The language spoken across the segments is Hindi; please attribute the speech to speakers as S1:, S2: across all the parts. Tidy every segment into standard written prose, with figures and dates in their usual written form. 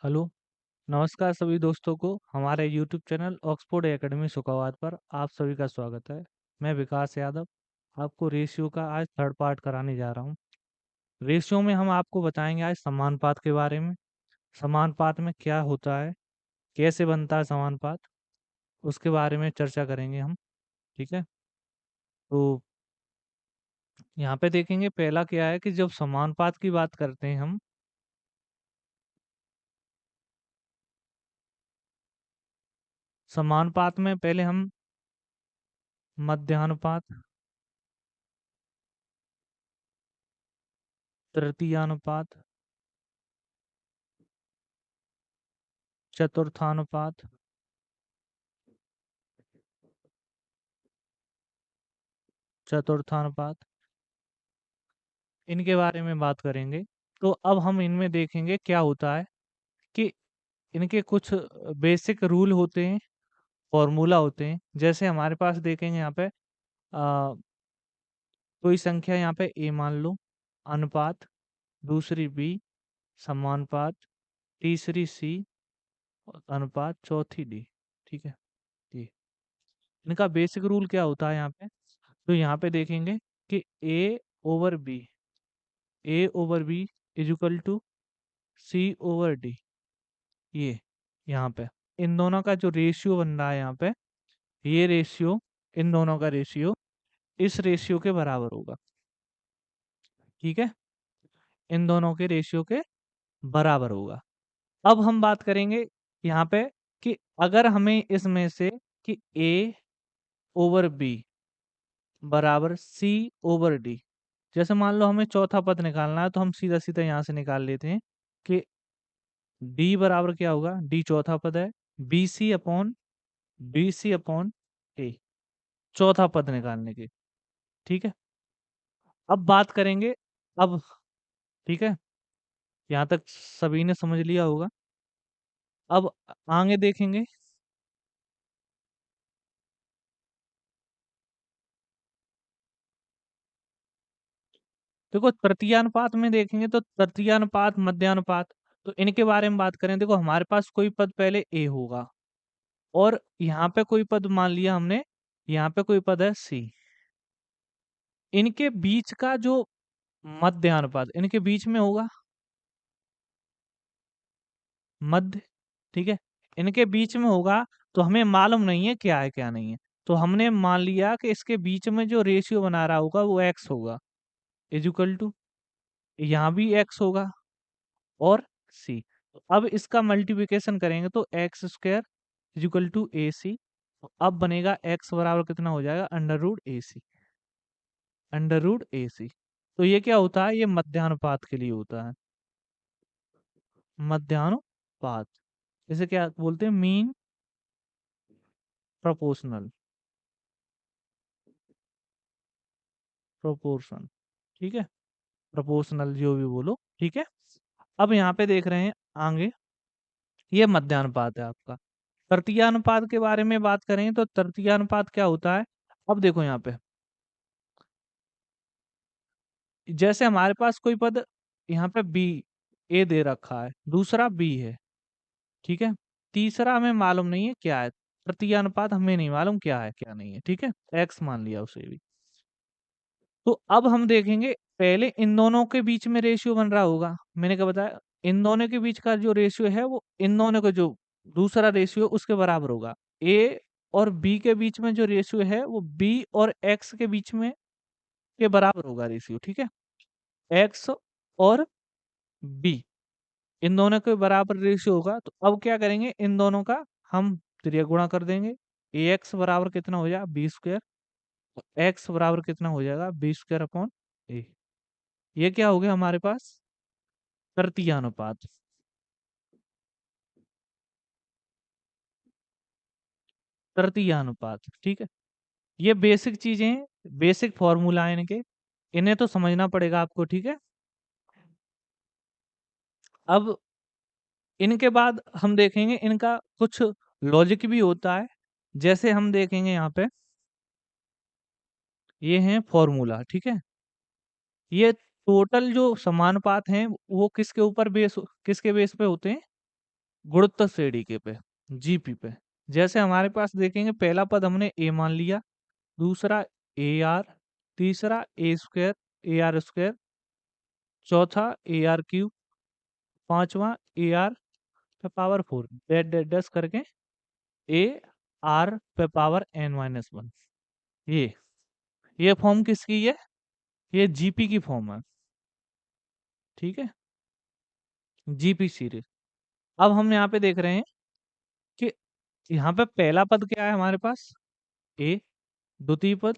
S1: हेलो, नमस्कार सभी दोस्तों को हमारे यूट्यूब चैनल ऑक्सफोर्ड एकेडमी सुखवात पर आप सभी का स्वागत है। मैं विकास यादव आपको रेशियो का आज थर्ड पार्ट कराने जा रहा हूँ। रेशियो में हम आपको बताएंगे आज समानुपात के बारे में। समानुपात में क्या होता है, कैसे बनता है समानुपात, उसके बारे में चर्चा करेंगे हम। ठीक है, तो यहाँ पे देखेंगे पहला क्या है कि जब समानुपात की बात करते हैं हम, समानुपात में पहले हम मध्यानुपात, तृतीयानुपात, चतुर्थानुपात, चतुर्थानुपात इनके बारे में बात करेंगे। तो अब हम इनमें देखेंगे क्या होता है कि इनके कुछ बेसिक रूल होते हैं, फॉर्मूला होते हैं। जैसे हमारे पास देखेंगे यहाँ पे कोई संख्या यहाँ पे ए मान लो, अनुपात, दूसरी बी, समानुपात, तीसरी सी, अनुपात, चौथी डी। ठीक है, ये इनका बेसिक रूल क्या होता है यहाँ पे। तो यहाँ पे देखेंगे कि A over B is equal to C over D. ये यहाँ पे इन दोनों का जो रेशियो बन रहा है यहाँ पे, ये रेशियो, इन दोनों का रेशियो इस रेशियो के बराबर होगा। ठीक है, इन दोनों के रेशियो के बराबर होगा। अब हम बात करेंगे यहाँ पे कि अगर हमें इसमें से कि ए ओवर बी बराबर सी ओवर डी, जैसे मान लो हमें चौथा पद निकालना है तो हम सीधा सीधा यहाँ से निकाल लेते हैं कि डी बराबर क्या होगा, डी चौथा पद है, बी सी अपॉन ए, चौथा पद निकालने के। ठीक है, अब बात करेंगे। अब ठीक है, यहाँ तक सभी ने समझ लिया होगा। अब आगे देखेंगे। देखो तृतीयानुपात में देखेंगे तो तृतीयानुपात, मध्यानुपात, तो इनके बारे में बात करें। देखो हमारे पास कोई पद पहले ए होगा और यहाँ पे कोई पद मान लिया हमने, यहाँ पे कोई पद है सी। इनके बीच का जो मध्यानुपात इनके बीच में होगा, मध्य। ठीक है, इनके बीच में होगा तो हमें मालूम नहीं है क्या है क्या नहीं है। तो हमने मान लिया कि इसके बीच में जो रेशियो बना रहा होगा वो एक्स होगा, इज इक्वल टू, यहाँ भी एक्स होगा और सी। अब इसका मल्टीप्लिकेशन करेंगे तो X square is equal to A C. अब बनेगा एक्स बराबर कितना हो जाएगा, under root A C, under root A C. तो ये क्या होता है, ये मध्यानुपात के लिए होता है, मध्यानुपात। इसे क्या बोलते हैं, मीन प्रोपोर्शनल, प्रोपोर्शन। ठीक है, प्रोपोर्शनल जो भी बोलो। ठीक है, अब यहाँ पे देख रहे हैं आगे, ये मध्यानुपात है आपका। तृतीयानुपात के बारे में बात करें तो तृतीयानुपात क्या होता है। अब देखो यहाँ पे, जैसे हमारे पास कोई पद यहाँ पे बी, ए दे रखा है, दूसरा बी है। ठीक है, तीसरा हमें मालूम नहीं है क्या है, तृतीयानुपात हमें नहीं मालूम क्या है क्या नहीं है। ठीक है, एक्स मान लिया उसे भी। तो अब हम देखेंगे, पहले इन दोनों के बीच में रेशियो बन रहा होगा। मैंने क्या बताया, इन दोनों के बीच का जो रेशियो है वो इन दोनों का जो दूसरा रेशियो उसके बराबर होगा। ए और बी के बीच में जो रेशियो है वो बी और एक्स के बीच में के बराबर होगा रेशियो। ठीक है, एक्स और बी इन दोनों के बराबर रेशियो होगा। तो अब क्या करेंगे, इन दोनों का हम त्रिया गुणा कर देंगे। ए एक्स बराबर कितना हो जाएगा, बी स्क्वायर, एक्स बराबर कितना हो जाएगा, बी स्क्वायर अपॉन ए। ये क्या हो गया हमारे पास, तृतीयानुपात। तृतीयानुपात, ठीक है। ये बेसिक चीजें हैं, बेसिक फॉर्मूला है इनके, इन्हें तो समझना पड़ेगा आपको। ठीक है, अब इनके बाद हम देखेंगे इनका कुछ लॉजिक भी होता है। जैसे हम देखेंगे यहाँ पे, ये है फॉर्मूला। ठीक है, ये टोटल जो समानुपात हैं वो किसके ऊपर बेस, किसके बेस पे होते हैं, गुणोत्तर श्रेणी के पे, जीपी पे। जैसे हमारे पास देखेंगे पहला पद हमने ए मान लिया, दूसरा ए आर, तीसरा ए स्क्वायर, ए आर स्क्वायर, चौथा ए आर क्यूब, पांचवा ए आर पे पावर 4 डेट डेट डस करके ए आर पे पावर एन माइनस वन। ये फॉर्म किसकी है? ये जीपी की फॉर्म है, ठीक है, जीपी सीरीज। अब हम यहाँ पे देख रहे हैं कि यहाँ पे पहला पद क्या है हमारे पास? ए, द्वितीय पद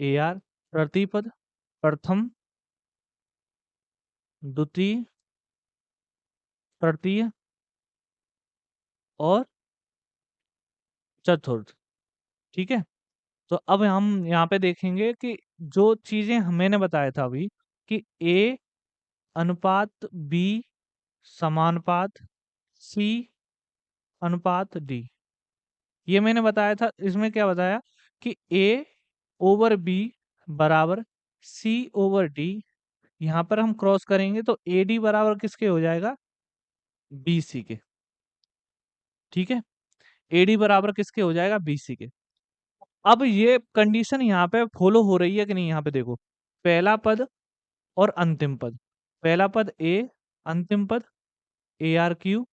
S1: ए आर, तृतीय पद प्रथम, द्वितीय, तृतीय और चतुर्थ, ठीक है। तो अब हम यहाँ पे देखेंगे कि जो चीजें मैंने बताया था अभी कि ए अनुपात बी समानुपात सी अनुपात डी, ये मैंने बताया था। इसमें क्या बताया कि ए ओवर बी बराबर सी ओवर डी। यहाँ पर हम क्रॉस करेंगे तो ए डी बराबर किसके हो जाएगा? बी सी के, ठीक है। ए डी बराबर किसके हो जाएगा? बी सी के। अब ये कंडीशन यहाँ पे फॉलो हो रही है कि नहीं? यहाँ पे देखो, पहला पद और अंतिम पद, पहला पद ए, अंतिम पद ए आर क्यू,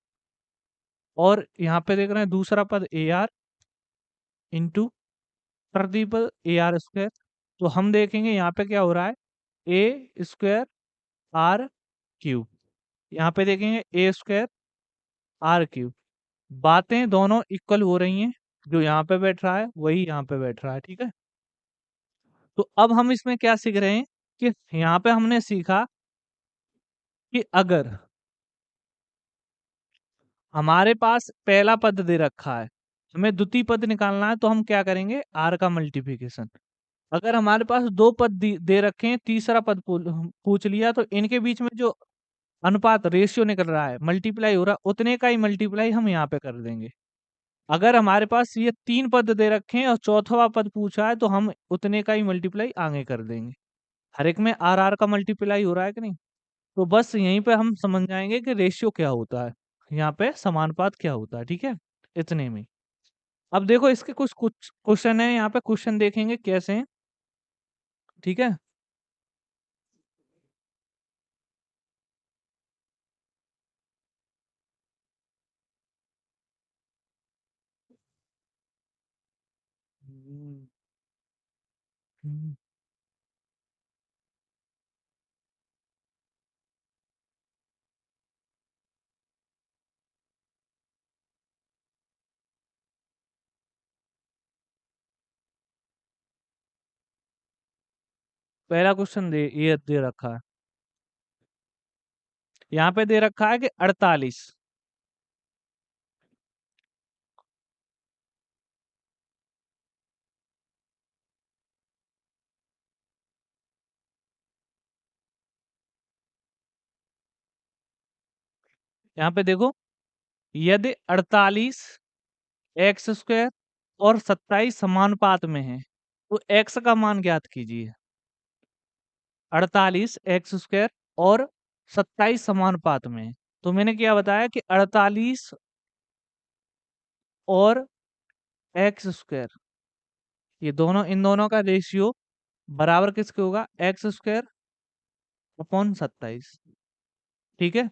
S1: और यहाँ पे देख रहे हैं दूसरा पद ए आर इंटू तृतीय पद ए आर स्क्वायर। तो हम देखेंगे यहाँ पे क्या हो रहा है, ए स्क्वायर आर क्यूब, यहाँ पे देखेंगे ए स्क्वायर आर क्यूब। बातें दोनों इक्वल हो रही हैं, जो यहाँ पे बैठ रहा है वही यहाँ पे बैठ रहा है, ठीक है। तो अब हम इसमें क्या सीख रहे हैं कि यहाँ पे हमने सीखा कि अगर हमारे पास पहला पद दे रखा है, हमें द्वितीय पद निकालना है, तो हम क्या करेंगे? आर का मल्टीप्लिकेशन। अगर हमारे पास दो पद दे रखे हैं, तीसरा पद पूछ लिया, तो इनके बीच में जो अनुपात रेशियो निकल रहा है, मल्टीप्लाई हो रहा है, उतने का ही मल्टीप्लाई हम यहाँ पे कर देंगे। अगर हमारे पास ये तीन पद दे रखे हैं और चौथा पद पूछा है, तो हम उतने का ही मल्टीप्लाई आगे कर देंगे। हर एक में आर आर का मल्टीप्लाई हो रहा है कि नहीं? तो बस यहीं पे हम समझ जाएंगे कि रेशियो क्या होता है, यहाँ पे समानुपात क्या होता है, ठीक है, इतने में। अब देखो इसके कुछ कुछ क्वेश्चन है, यहाँ पे क्वेश्चन देखेंगे कैसे हैं, ठीक है। हम्म, हम्म। पहला क्वेश्चन ये दे रखा है, यहाँ पे दे रखा है कि 48। यहाँ पे देखो, यदि 48 एक्स स्क्वायर और 27 समानुपात में है, तो एक्स का मान ज्ञात कीजिए। 48 एक्स स्क्वायर और 27 समानुपात में है। तो मैंने क्या बताया कि 48 और एक्स स्क्वायर, ये दोनों, इन दोनों का रेशियो बराबर किसके होगा? एक्स स्क्वायर अपॉन 27, ठीक है।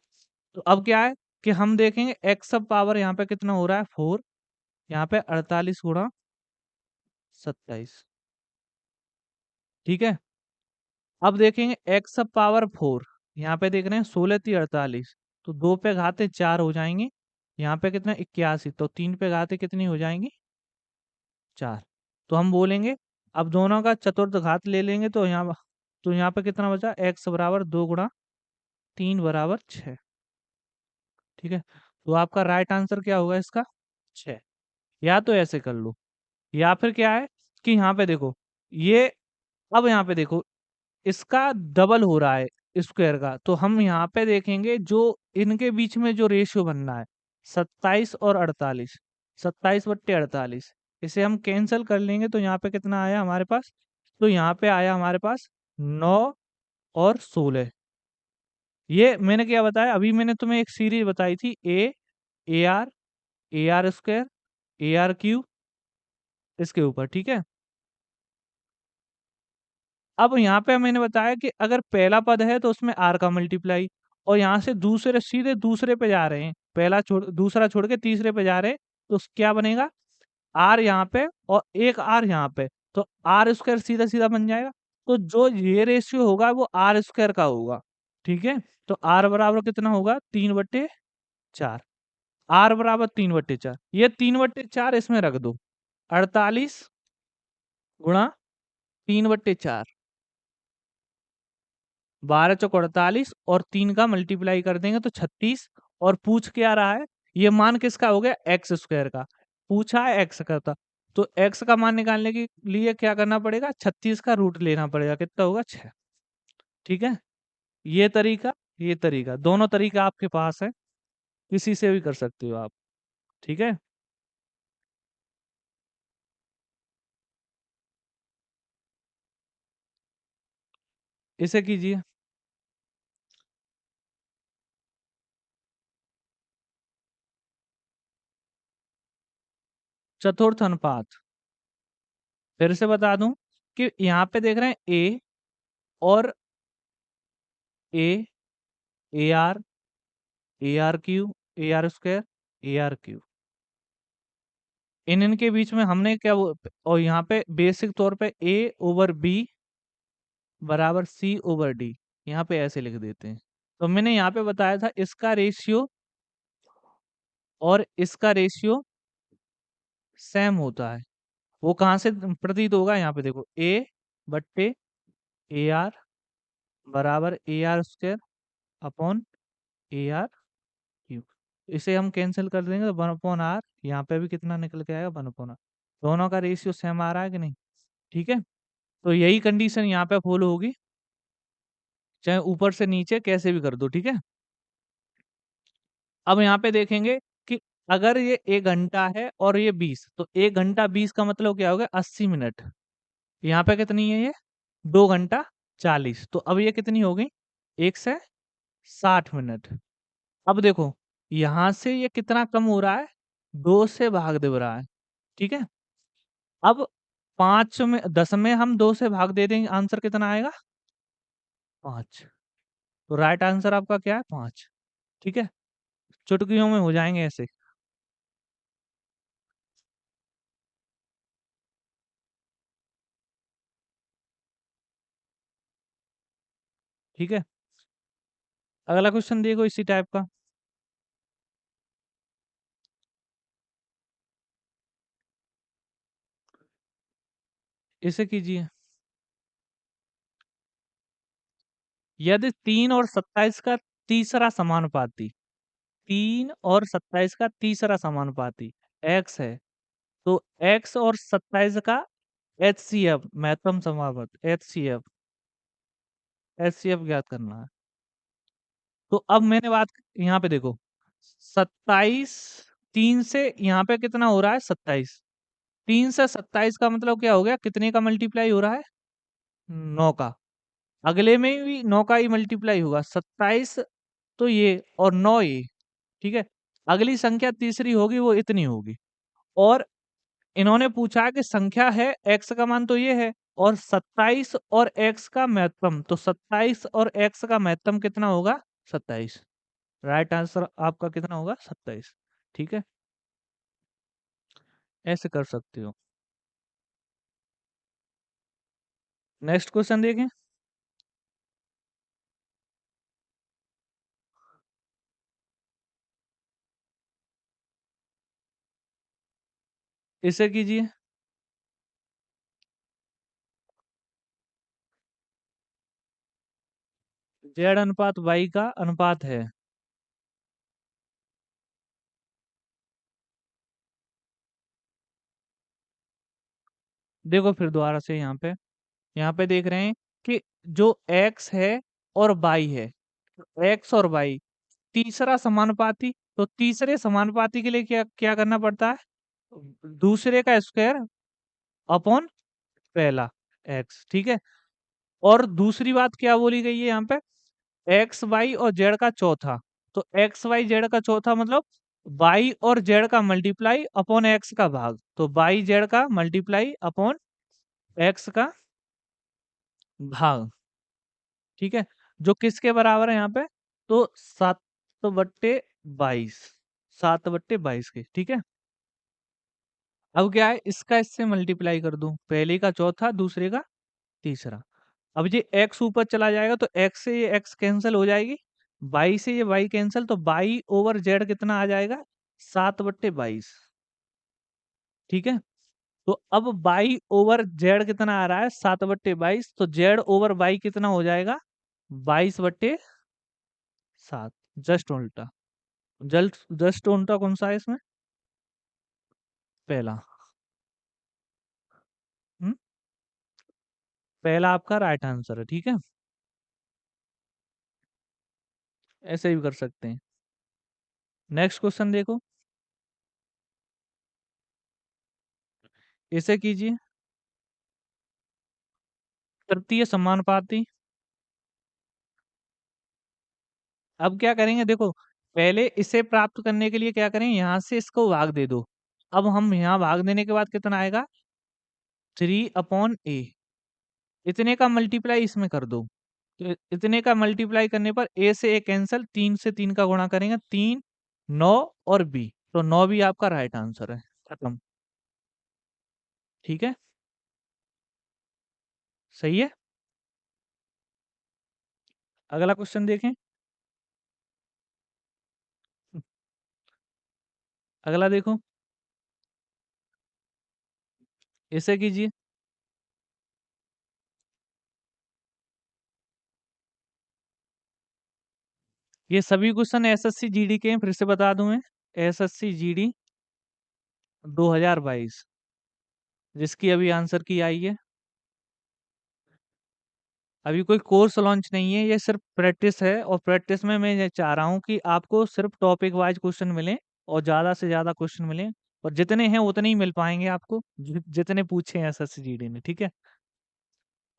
S1: तो अब क्या है कि हम देखेंगे एक्स सब पावर यहाँ पे कितना हो रहा है? 4, यहाँ पे 48 गुणा 27, ठीक है। अब देखेंगे एक्स सब पावर 4, यहाँ पे देख रहे हैं 16 × 48, तो 2 पे घाते 4 हो जाएंगे, यहाँ पे कितना 81, तो 3 पे घाते कितनी हो जाएंगी? 4। तो हम बोलेंगे, अब दोनों का चतुर्थ घात ले लेंगे, तो यहाँ पे कितना बचा? एक्स बराबर 2 गुणा 3 बराबर 6, ठीक है। तो आपका राइट आंसर क्या होगा इसका? 6। या तो ऐसे कर लो, या फिर क्या है कि यहाँ पे देखो, ये, अब यहाँ पे देखो इसका डबल हो रहा है स्क्वायर का, तो हम यहाँ पे देखेंगे जो इनके बीच में जो रेशियो बनना है, 27 और 48, 27/48, इसे हम कैंसिल कर लेंगे, तो यहाँ पे कितना आया हमारे पास? तो यहाँ पे आया हमारे पास 9 और 16। ये मैंने क्या बताया अभी? मैंने तुम्हें एक सीरीज बताई थी, A A R, A R square, A R cube इसके ऊपर, ठीक है। अब यहाँ पे मैंने बताया कि अगर पहला पद है तो उसमें आर का मल्टीप्लाई, और यहाँ से दूसरे सीधे दूसरे पे जा रहे हैं, पहला छोड़ दूसरा छोड़ के तीसरे पे जा रहे हैं, तो क्या बनेगा, आर यहाँ पे और एक आर यहाँ पे, तो आर स्क्वायर सीधा सीधा बन जाएगा। तो जो ये रेशियो होगा वो आर स्क्वायर का होगा, ठीक है। तो आर बराबर कितना होगा, 3/4। आर बराबर 3/4, ये 3/4 इसमें रख दो, 48 गुणा 3/4, 12×4 = 48, और 3 का मल्टीप्लाई कर देंगे तो 36। और पूछ क्या रहा है, ये मान किसका हो गया, एक्स स्क्वायर का। पूछा है एक्स का था, तो एक्स का मान निकालने के लिए क्या करना पड़ेगा, 36 का रूट लेना पड़ेगा, कितना होगा, 6। ठीक है, ये तरीका, ये तरीका, दोनों तरीका आपके पास है, किसी से भी कर सकते हो आप। ठीक है, इसे कीजिए। चतुर्थ अनुपात, फिर से बता दूं कि यहाँ पे देख रहे हैं ए और A, A R, A R cube, A R square, A R cube, इन इनके बीच में हमने क्या और यहाँ पे बेसिक तौर पे ए ओवर बी बराबर सी ओवर डी, यहाँ पे ऐसे लिख देते हैं। तो मैंने यहाँ पे बताया था इसका रेशियो और इसका रेशियो सेम होता है। वो कहाँ से प्रतीत होगा, यहाँ पे देखो, ए बट्टे ए आर बराबर ए आर स्क्वायर अपॉन ए आर क्यूब। इसे हम कैंसिल कर देंगे तो 1/r, यहाँ पे भी कितना निकल के आएगा, 1/r। दोनों का रेशियो सेम आ रहा है कि नहीं, ठीक है। तो यही कंडीशन यहाँ पे फॉलो होगी, चाहे ऊपर से नीचे कैसे भी कर दो, ठीक है। अब यहाँ पे देखेंगे कि अगर ये 1 घंटा है और ये 20, तो 1 घंटा 20 का मतलब क्या हो गया, 80 मिनट। यहाँ पे कितनी है ये, 2 घंटा 40, तो अब ये कितनी हो गई, 160 मिनट। अब देखो, यहाँ से ये कितना कम हो रहा है, 2 से भाग दे रहा है, ठीक है। अब 10 में हम 2 से भाग दे देंगे, आंसर कितना आएगा, 5। तो राइट आंसर आपका क्या है, 5। ठीक है, चुटकियों में हो जाएंगे ऐसे। ठीक है, अगला क्वेश्चन देखो इसी टाइप का। इसे कीजिए। यदि 3 और 27 का तीसरा समानुपाती, 3 और 27 का तीसरा समानुपाती x है, तो x और 27 का HCF, महत्तम समानुपात, HCF ज्ञात करना है। तो अब मैंने बात, यहाँ पे देखो, 27, 3 से यहाँ पे कितना हो रहा है, 27, 3 से 27 का मतलब क्या हो गया, कितने का मल्टीप्लाई हो रहा है, 9 का। अगले में भी 9 का ही मल्टीप्लाई होगा, 27 तो ये और 9 ये, ठीक है। अगली संख्या तीसरी होगी, वो इतनी होगी। और इन्होंने पूछा कि संख्या है, एक्स का मान तो ये है, और 27 और एक्स का महत्तम, तो 27 और एक्स का महत्तम कितना होगा, 27। राइट आंसर आपका कितना होगा, 27। ठीक है, ऐसे कर सकते हो। नेक्स्ट क्वेश्चन देखें। इसे कीजिए। जेड अनुपात वाई का अनुपात है। देखो फिर दोबारा से, यहाँ पे देख रहे हैं कि जो x है और y है, x और y तीसरा समानुपाती, तो तीसरे समानुपाती के लिए क्या क्या करना पड़ता है, दूसरे का स्क्वायर अपॉन पहला x, ठीक है। और दूसरी बात क्या बोली गई है यहाँ पे, एक्स वाई और जेड का चौथा, तो एक्स वाई जेड का चौथा मतलब वाई और जेड का मल्टीप्लाई अपॉन एक्स का भाग, तो वाई जेड का मल्टीप्लाई अपॉन एक्स का भाग, ठीक है, जो किसके बराबर है यहाँ पे, तो 7/22, 7/22 के, ठीक है। अब क्या है, इसका इससे मल्टीप्लाई कर दूं, पहले का चौथा, दूसरे का तीसरा। अब ये x ऊपर चला जाएगा तो x से ये x कैंसिल हो जाएगी, y से ये y कैंसिल, तो y ओवर z कितना आ जाएगा, 7/22, ठीक है। तो अब y ओवर z कितना आ रहा है, 7/22, तो z ओवर y कितना हो जाएगा, 22/7, जस्ट उल्टा। जस्ट जस्ट उल्टा कौन सा है इसमें, पहला। हम्म, पहला आपका राइट आंसर है, ठीक है, ऐसे भी कर सकते हैं। नेक्स्ट क्वेश्चन देखो, इसे कीजिए, तृतीय समानुपाती। अब क्या करेंगे, देखो, पहले इसे प्राप्त करने के लिए क्या करें, यहां से इसको भाग दे दो। अब हम यहाँ भाग देने के बाद कितना आएगा, 3/a, इतने का मल्टीप्लाई इसमें कर दो, तो इतने का मल्टीप्लाई करने पर a से a कैंसिल, 3 से 3 का गुणा करेंगे, 3, 9 और b, तो 9 भी आपका राइट आंसर है, खत्म, ठीक है, सही है। अगला क्वेश्चन देखें, अगला देखो, इसे कीजिए, ये सभी क्वेश्चन एसएससी जीडी के हैं, फिर से बता दूं मैं, एसएससी जीडी 2022, जिसकी अभी आंसर की आई है। अभी कोई कोर्स लॉन्च नहीं है, ये सिर्फ प्रैक्टिस है, और प्रैक्टिस में मैं ये चाह रहा हूँ कि आपको सिर्फ टॉपिक वाइज क्वेश्चन मिलें, और ज़्यादा से ज़्यादा क्वेश्चन मिलें, और जितने हैं उतने ही मिल पाएंगे आपको, जितने पूछे हैं एसएससी जीडी ने, ठीक है,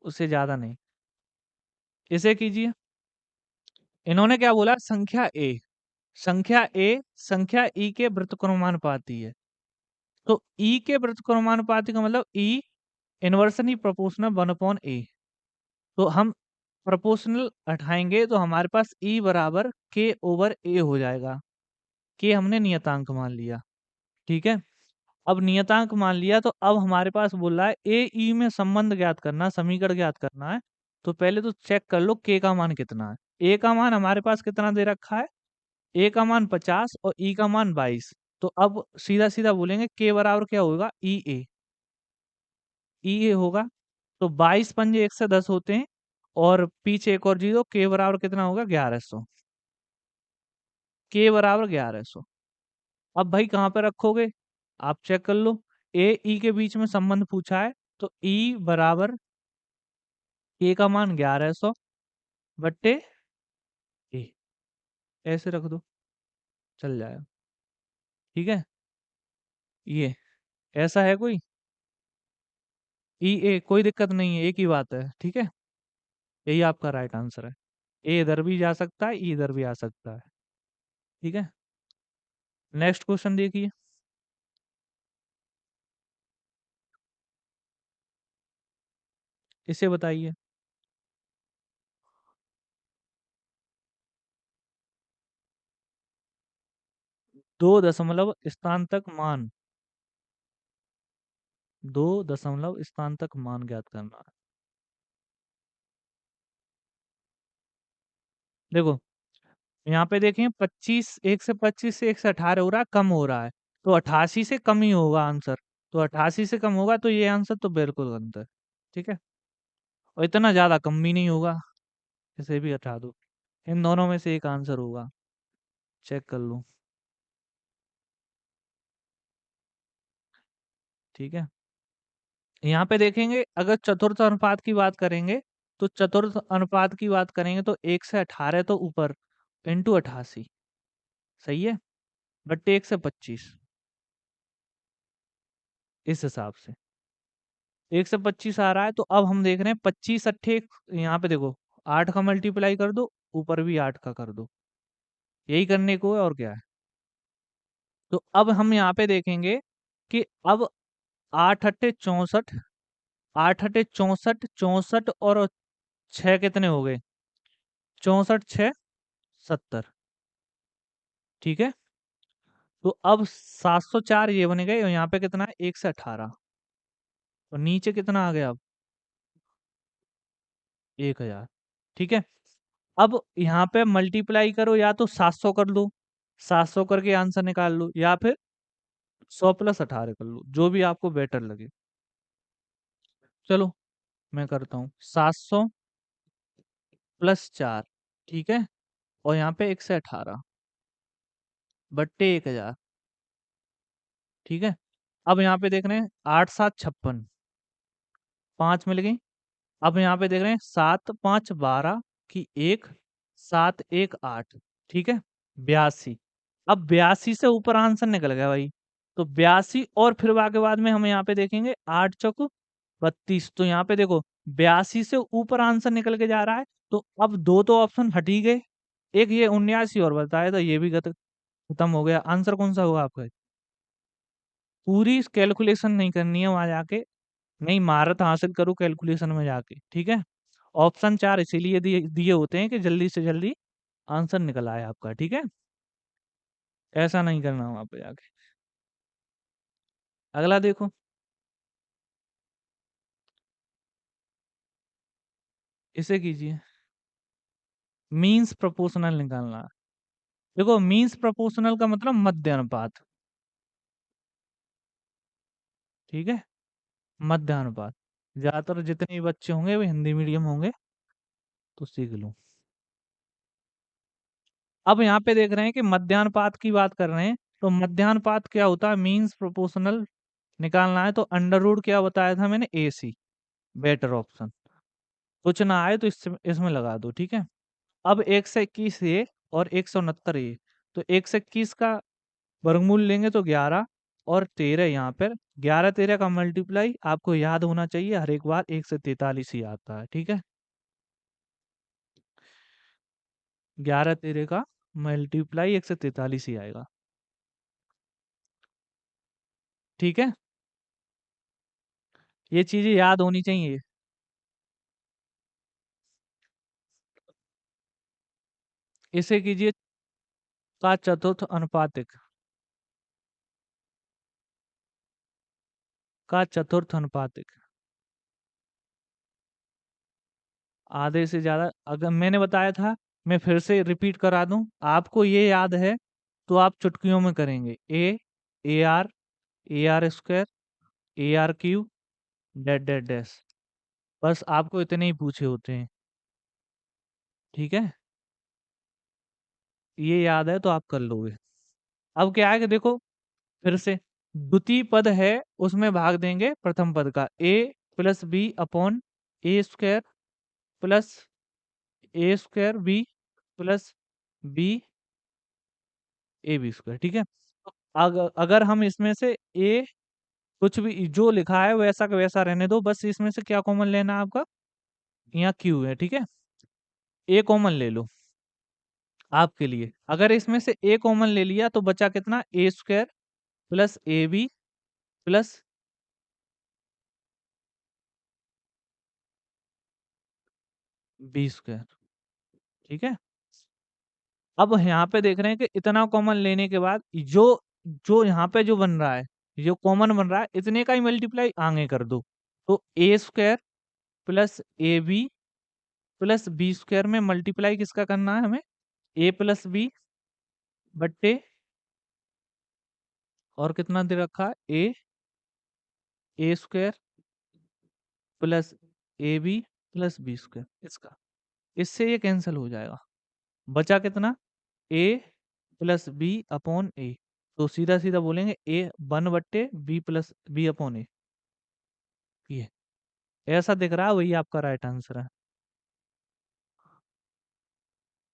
S1: उससे ज़्यादा नहीं। इसे कीजिए, इन्होंने क्या बोला, संख्या ए, संख्या ए, संख्या ई के व्युत्क्रमानुपाती है, तो ई के व्युत्क्रमानुपाती का मतलब ई इनवर्सली प्रोपोर्शनल 1/a, तो हम प्रोपोर्शनल हटाएंगे तो हमारे पास ई बराबर के ओवर ए हो जाएगा, के हमने नियतांक मान लिया, ठीक है। अब नियतांक मान लिया तो अब हमारे पास बोल रहा है ए ई में संबंध ज्ञात करना, समीकरण ज्ञात करना है, तो पहले तो चेक कर लो के का मान कितना है। ए का मान हमारे पास कितना दे रखा है, ए का मान 50 और ई का मान 22, तो अब सीधा सीधा बोलेंगे के बराबर क्या होगा, ई ए, ई ए होगा, तो 22 पंजे 110 होते हैं, और पीछे एक और जीरो, के बराबर कितना होगा, 1100, के बराबर 1100। अब भाई कहाँ पे रखोगे, आप चेक कर लो, ए ई के बीच में संबंध पूछा है, तो ई बराबर के का मान 1100 बट्टे ए, ऐसे रख दो, चल जाएगा, ठीक है। ये ऐसा है कोई, ई ए कोई दिक्कत नहीं है, एक ही बात है, ठीक है, यही आपका राइट आंसर है। ए इधर भी जा सकता है, ई इधर भी आ सकता है, ठीक है। नेक्स्ट क्वेश्चन देखिए, इसे बताइए, 2 दशमलव स्थानांतक मान, 2 दशमलव स्थानांतक मान ज्ञात करना है। देखो, यहाँ पे देखें, 25, 1 से 18 हो रहा है, कम हो रहा है, तो 88 से कम ही होगा आंसर, तो 88 से कम होगा, तो ये आंसर तो बिल्कुल गलत है, ठीक है, और इतना ज्यादा कम भी नहीं होगा, इसे भी हटा दो, इन दोनों में से एक आंसर होगा, चेक कर लो, ठीक है। यहाँ पे देखेंगे, अगर चतुर्थ अनुपात की बात करेंगे, तो चतुर्थ अनुपात की बात करेंगे तो 1 से 18 तो ऊपर, इंटू 88, सही है, बट्टे 1 से 25, इस हिसाब से 1 से 25 आ रहा है, तो अब हम देख रहे हैं 25 अट्ठे, यहाँ पे देखो, 8 का मल्टीप्लाई कर दो, ऊपर भी 8 का कर दो, यही करने को है, और क्या है, तो अब हम यहाँ पे देखेंगे कि अब 8 अट्ठे 64, 8 अट्ठे 64, 64 और 6 कितने हो गए? 64 6 70। ठीक है। तो अब 704 ये बन गए और यहाँ पे कितना है? 1 से 18। और नीचे कितना आ गया अब? 1000। ठीक है। अब यहाँ पे मल्टीप्लाई करो, या तो 700 कर लो, 700 करके आंसर निकाल लो, या फिर 100 + 18 कर लो, जो भी आपको बेटर लगे। चलो मैं करता हूँ 700 + 4। ठीक है। और यहाँ पे 1 से 18 बट्टे 1000। ठीक है। अब यहाँ पे देख रहे हैं 8 7 56, 5 मिल गई। अब यहाँ पे देख रहे हैं 7 5 12 की एक, 7 1 8। ठीक है। 82। अब 82 से ऊपर आंसर निकल गया भाई। तो 82 और फिर के बाद में हम यहाँ पे देखेंगे 8 चौक 32। तो यहाँ पे देखो 82 से ऊपर आंसर निकल के जा रहा है। तो अब दो तो ऑप्शन हट ही गए। एक ये 79 और बताया था, ये भी खत्म हो गया। आंसर कौन सा होगा आपका? पूरी कैलकुलेशन नहीं करनी है वहां जाके, नहीं महारत हासिल करो कैलकुलेशन में जाके। ठीक है। ऑप्शन 4 इसीलिए दिए दिए होते हैं कि जल्दी से जल्दी आंसर निकल आए आपका। ठीक है। ऐसा नहीं करना वहां पे जाके। अगला देखो। इसे कीजिए। मीन्स प्रोपोर्शनल निकालना है। देखो मीन्स प्रोपोर्शनल का मतलब मध्य अनुपात। ठीक है। मध्य अनुपात। ज्यादातर जितने भी बच्चे होंगे वो हिंदी मीडियम होंगे, तो सीख लो। अब यहाँ पे देख रहे हैं कि मध्यानुपात की बात कर रहे हैं। तो मध्यानुपात क्या होता है? मीन्स प्रोपोर्शनल निकालना है तो अंडर रूट क्या बताया था मैंने? AC। Better option. कुछ ना आए तो इसमें लगा दो। ठीक है। अब 1 से 21 ये और 169 ये। तो 1 से 21 का वर्गमूल लेंगे तो 11 और 13 यहाँ पर। 11 13 का मल्टीप्लाई आपको याद होना चाहिए, हर एक बार 1 से 43 ही आता है। ठीक है। 11 13 का मल्टीप्लाई 1 से 43 ही आएगा। ठीक है। ये चीजें याद होनी चाहिए। इसे कीजिए का चतुर्थ अनुपातिक। का चतुर्थ अनुपातिक। आधे से ज्यादा, अगर मैंने बताया था, मैं फिर से रिपीट करा दूं, आपको ये याद है तो आप चुटकियों में करेंगे। AR, AR², AR³ dash dash dash. बस आपको इतने ही पूछे होते हैं। ठीक है। ये याद है तो आप कर लोगे। अब क्या है कि देखो फिर से, द्वितीय पद है उसमें भाग देंगे प्रथम पद का। A + B/A² plus A²B plus B AB²। ठीक है। तो अगर हम इसमें से A, कुछ भी जो लिखा है वैसा का वैसा रहने दो, बस इसमें से क्या कॉमन लेना है आपका? यहाँ Q है। ठीक है। A कॉमन ले लो आपके लिए। अगर इसमें से A कॉमन ले लिया तो बचा कितना? A² plus AB plus B²। ठीक है। अब यहाँ पे देख रहे हैं कि इतना कॉमन लेने के बाद जो जो यहाँ पे जो बन रहा है, जो कॉमन बन रहा है, इतने का ही मल्टीप्लाई आगे कर दो। तो A² plus AB plus B² में मल्टीप्लाई किसका करना है हमें? A प्लस B बट्टे, और कितना दे रखा है? A² plus AB plus B²। इसका, इससे ये कैंसिल हो जाएगा। बचा कितना? A plus B/A। तो सीधा सीधा बोलेंगे A 1/B+B/A। ये ऐसा दिख रहा है, वही आपका राइट आंसर है।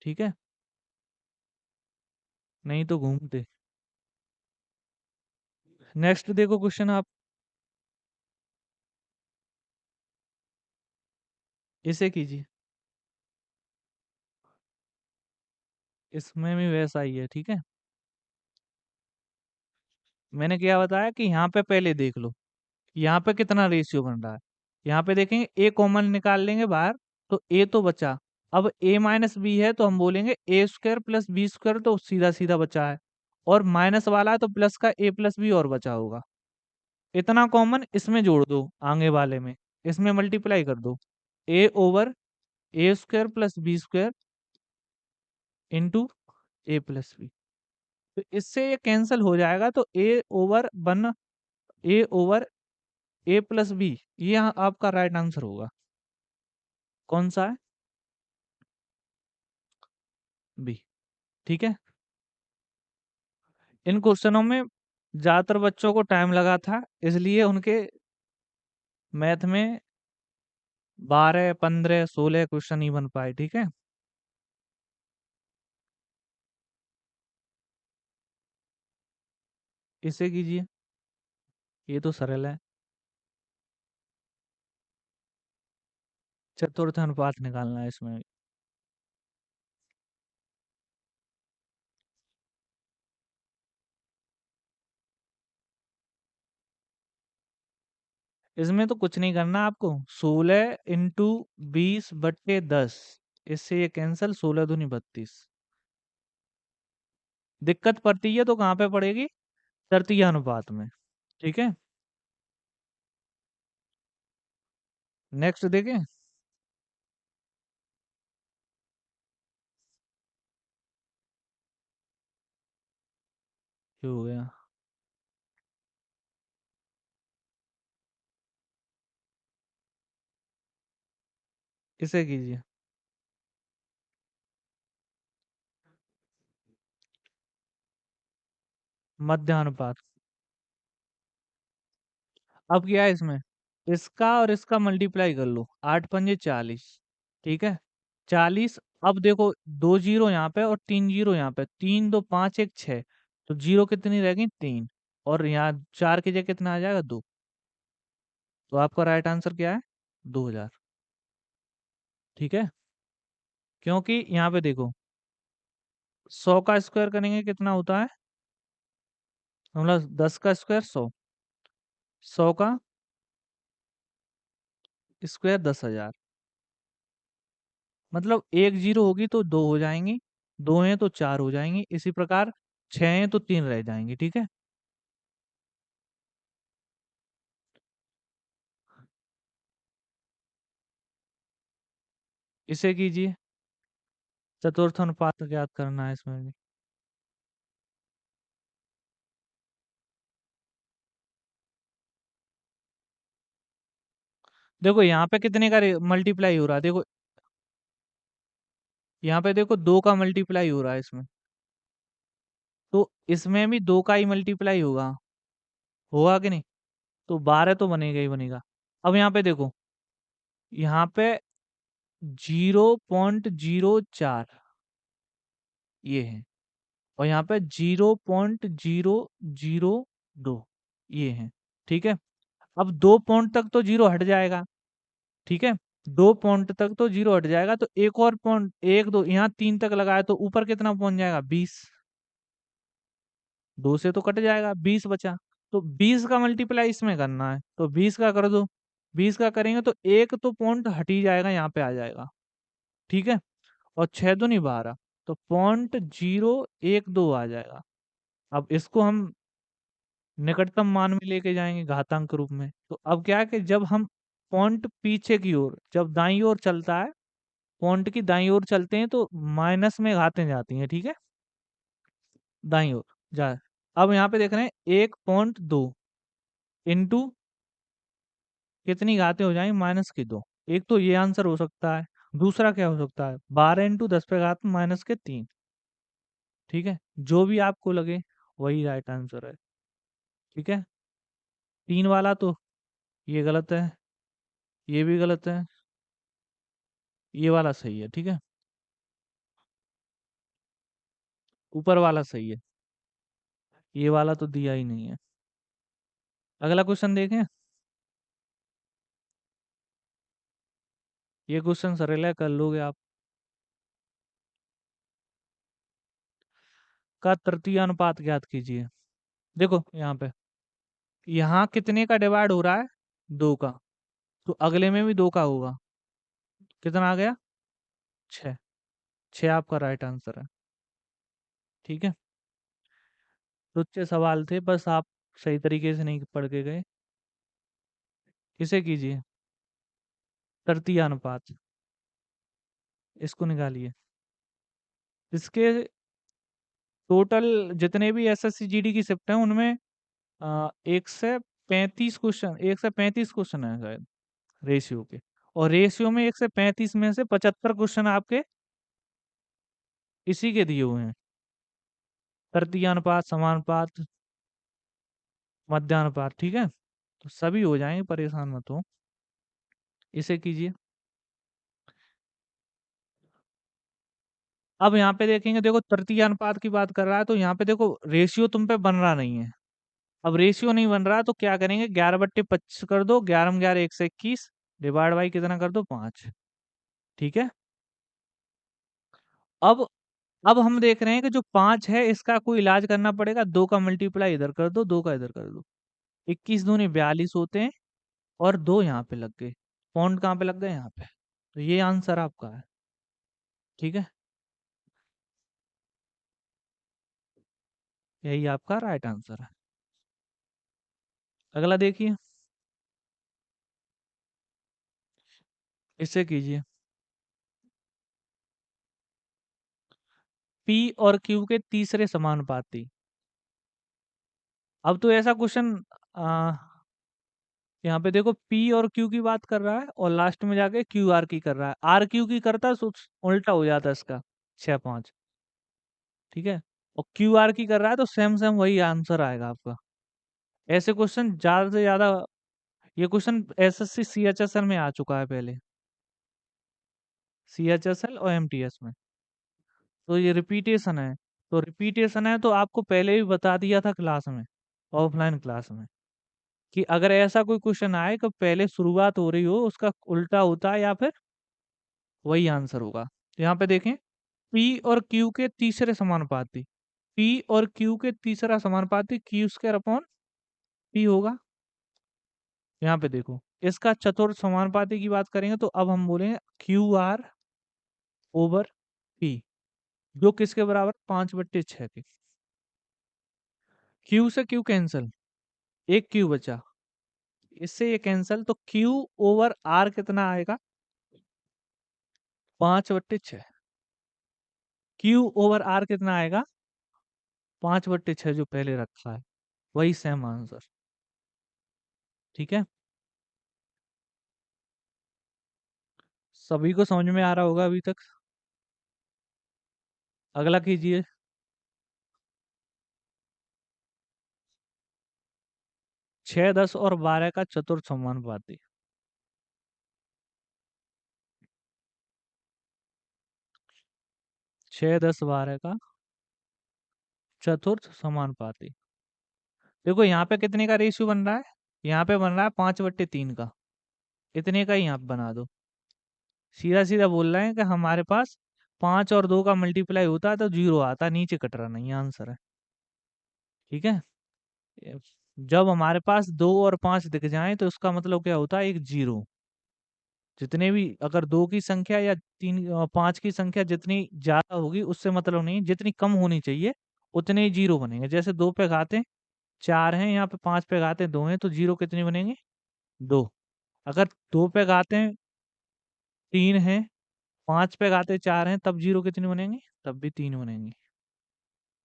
S1: ठीक है। नहीं तो घूमते। नेक्स्ट देखो क्वेश्चन आप। इसे कीजिए। इसमें भी वैसा ही है। ठीक है। मैंने क्या बताया कि यहाँ पे पहले देख लो, यहाँ पे कितना रेशियो बन रहा है। यहाँ पे देखेंगे ए कॉमन निकाल लेंगे बाहर, तो ए तो बचा। अब ए माइनस बी है तो हम बोलेंगे ए स्क्वायर प्लस बी स्क्वायर, तो सीधा सीधा बचा है। और माइनस वाला है तो प्लस का ए प्लस बी और बचा होगा। इतना कॉमन इसमें जोड़ दो, आगे वाले में इसमें मल्टीप्लाई कर दो। A over A square plus B square into A plus B. तो इससे ये कैंसिल हो जाएगा, तो A over A plus B, ये आपका राइट आंसर होगा। कौन सा है? बी। ठीक है। इन क्वेश्चनों में ज्यादातर बच्चों को टाइम लगा था, इसलिए उनके मैथ में 12 15 16 क्वेश्चन ही बन पाए। ठीक है। इसे कीजिए, ये तो सरल है। चतुर्थ अनुपात निकालना है इसमें। इसमें तो कुछ नहीं करना आपको। 16 इंटू 20/10, इससे ये कैंसल। 16 दूनी 32। दिक्कत पड़ती है तो कहाँ पे पड़ेगी? तृतीय अनुपात में। ठीक है। नेक्स्ट देखें। ये हो गया। इसे कीजिए। मध्यानुपात। अब क्या है इसमें? इसका और इसका मल्टीप्लाई कर लो। 8 पंजे 40। ठीक है। 40। अब देखो, 2 जीरो यहाँ पे और 3 जीरो यहाँ पे। 3 2 5 1 6। तो जीरो कितनी रह गई? 3। और यहाँ 4 की जगह कितना आ जाएगा? 2। तो आपका राइट आंसर क्या है? 2000। ठीक है। क्योंकि यहाँ पे देखो, 100 का स्क्वायर करेंगे कितना होता है? मतलब 10 का स्क्वायर 100। 100 का स्क्वायर 10,000। मतलब एक जीरो होगी तो दो हो जाएंगी, दो हैं तो चार हो जाएंगी, इसी प्रकार 6 हैं तो 3 रह जाएंगी। ठीक है। इसे कीजिए। चतुर्थ अनुपात ज्ञात करना है इसमें भी। देखो यहाँ पे कितने का मल्टीप्लाई हो रहा है, देखो यहाँ पे देखो 2 का मल्टीप्लाई हो रहा है इसमें। तो इसमें भी 2 का ही मल्टीप्लाई होगा। होगा कि नहीं? तो 12 तो बनेगा ही बनेगा। अब यहाँ पे देखो, यहाँ पे 0.04 ये है, और यहाँ पे 0.002 ये है। ठीक है। अब 2 पॉइंट तक तो जीरो हट जाएगा। ठीक है। 2 पॉइंट तक तो जीरो हट जाएगा, तो एक और पॉइंट, एक दो यहाँ 3 तक लगाया तो ऊपर कितना पहुंच जाएगा? 20। 2 से तो कट जाएगा, 20 बचा। तो 20 का मल्टीप्लाई इसमें करना है, तो 20 का कर दो। 20 का करेंगे तो एक तो पॉइंट हट ही जाएगा, यहाँ पे आ जाएगा। ठीक है। और 6 दूनी 12, तो 0.012 आ जाएगा। अब इसको हम निकटतम मान में लेके जाएंगे घातांक रूप में। तो अब क्या है कि जब हम पॉइंट पीछे की ओर, जब दाईं ओर चलता है, पॉइंट की दाईं ओर चलते हैं तो माइनस में घातें जाती हैं। ठीक है। दाईं ओर जा। अब यहाँ पे देख रहे हैं 1.2 इंटू कितनी घातें हो जाएंगी? -2। एक तो ये आंसर हो सकता है। दूसरा क्या हो सकता है? 12 इंटू 10 पे घात -3। ठीक है। जो भी आपको लगे वही राइट आंसर है। ठीक है। 3 वाला तो ये गलत है, ये भी गलत है, ये वाला सही है। ठीक है। ऊपर वाला सही है, ये वाला तो दिया ही नहीं है। अगला क्वेश्चन देखें। ये क्वेश्चन सरल है, कर लोगे आप। का तृतीय अनुपात ज्ञात कीजिए। देखो यहाँ पे, यहाँ कितने का डिवाइड हो रहा है? 2 का। तो अगले में भी 2 का होगा। कितना आ गया? 6। 6 आपका राइट आंसर है। ठीक है? तुच्छ सवाल थे, बस आप सही तरीके से नहीं पढ़ के गए। इसे कीजिए, तृतीय अनुपात। इसको निकालिए। इसके टोटल जितने भी एसएससी जीडी की शिफ्ट हैं उनमें 1 से 35 क्वेश्चन है शायद रेशियो के। और रेशियो में 1 से 35 में से 75 क्वेश्चन आपके इसी के दिए हुए हैं। तृतीयानुपात, समानुपात, मध्यानुपात, ठीक है? तो सभी हो जाएंगे, परेशान मत हो। इसे कीजिए। अब यहाँ पे देखेंगे, देखो तृतीय अनुपात की बात कर रहा है तो यहाँ पे देखो रेशियो तुम पे बन रहा नहीं है। अब रेशियो नहीं बन रहा तो क्या करेंगे, 11/25 कर दो, 11 में 11 121, डिवाइड बाई कितना कर दो, 5। ठीक है? अब अब हम देख रहे हैं कि जो 5 है इसका कोई इलाज करना पड़ेगा। 2 का मल्टीप्लाई इधर कर दो, 2 का इधर कर दो। 21 दूनी 42 होते हैं और 2 यहाँ पे लग गए। पॉइंट कहाँ पे लग गए? यहाँ पे। तो ये आंसर आपका है। ठीक है? यही आपका राइट आंसर है। अगला देखिए। इससे कीजिए। पी और क्यू के तीसरे समानुपाती। अब तो ऐसा क्वेश्चन यहाँ पे देखो पी और क्यू की बात कर रहा है और लास्ट में जाके क्यू आर की कर रहा है। आर क्यू की करता तो उल्टा हो जाता इसका, 6-5। ठीक है? और क्यू आर की कर रहा है तो सेम सेम वही आंसर आएगा आपका। ऐसे क्वेश्चन ज्यादा से ज्यादा, ये क्वेश्चन एसएससी सीएचएसएल में आ चुका है पहले, सीएचएसएल और एमटीएस में। तो ये रिपीटेशन है। तो रिपीटेशन है तो आपको पहले भी बता दिया था क्लास में, ऑफलाइन क्लास में, कि अगर ऐसा कोई क्वेश्चन आए कि पहले शुरुआत हो रही हो उसका उल्टा होता है या फिर वही आंसर होगा। तो यहाँ पे देखें, पी और क्यू के तीसरे समानुपाती। पी और क्यू के तीसरा समानुपाती क्यू स्क्वायर अपॉन पी होगा। यहाँ पे देखो, इसका चतुर्थ समानुपाती की बात करेंगे तो अब हम बोलेंगे क्यू आर ओवर पी, जो किसके बराबर? 5/6 के। क्यू से क्यू कैंसल, एक क्यू बचा, इससे ये कैंसल, तो क्यू ओवर आर कितना आएगा? 5/6। क्यू ओवर आर कितना आएगा? 5/6 जो पहले रखा है, वही सेम आंसर। ठीक है? सभी को समझ में आ रहा होगा अभी तक। अगला कीजिए। 6, 10 और 12 का चतुर्थ समानुपाती। 6, 10, 12 का चतुर्थ समानुपाती। देखो यहाँ पे कितने का रेशियो बन रहा है? यहाँ पे बन रहा है 5/3 का। इतने का ही आप बना दो। सीधा सीधा बोल रहे हैं कि हमारे पास 5 और 2 का मल्टीप्लाई होता है तो 0 आता है, नीचे कट रहा नहीं, आंसर है। ठीक है? ये- जब हमारे पास 2 और 5 दिख जाएं तो उसका मतलब क्या होता है? एक 0। जितने भी, अगर 2 की संख्या या 5 की संख्या जितनी ज्यादा होगी उससे मतलब नहीं, जितनी कम होनी चाहिए उतने ही 0 बनेंगे। जैसे 2 पे घाते 4 हैं, यहाँ पे 5 पे घाते 2 हैं, तो 0 कितने बनेंगे? 2। अगर 2 पे घाते 3 हैं, 5 पे घाते 4 हैं, तब 0 कितने बनेंगे? तब भी 3 बनेंगे।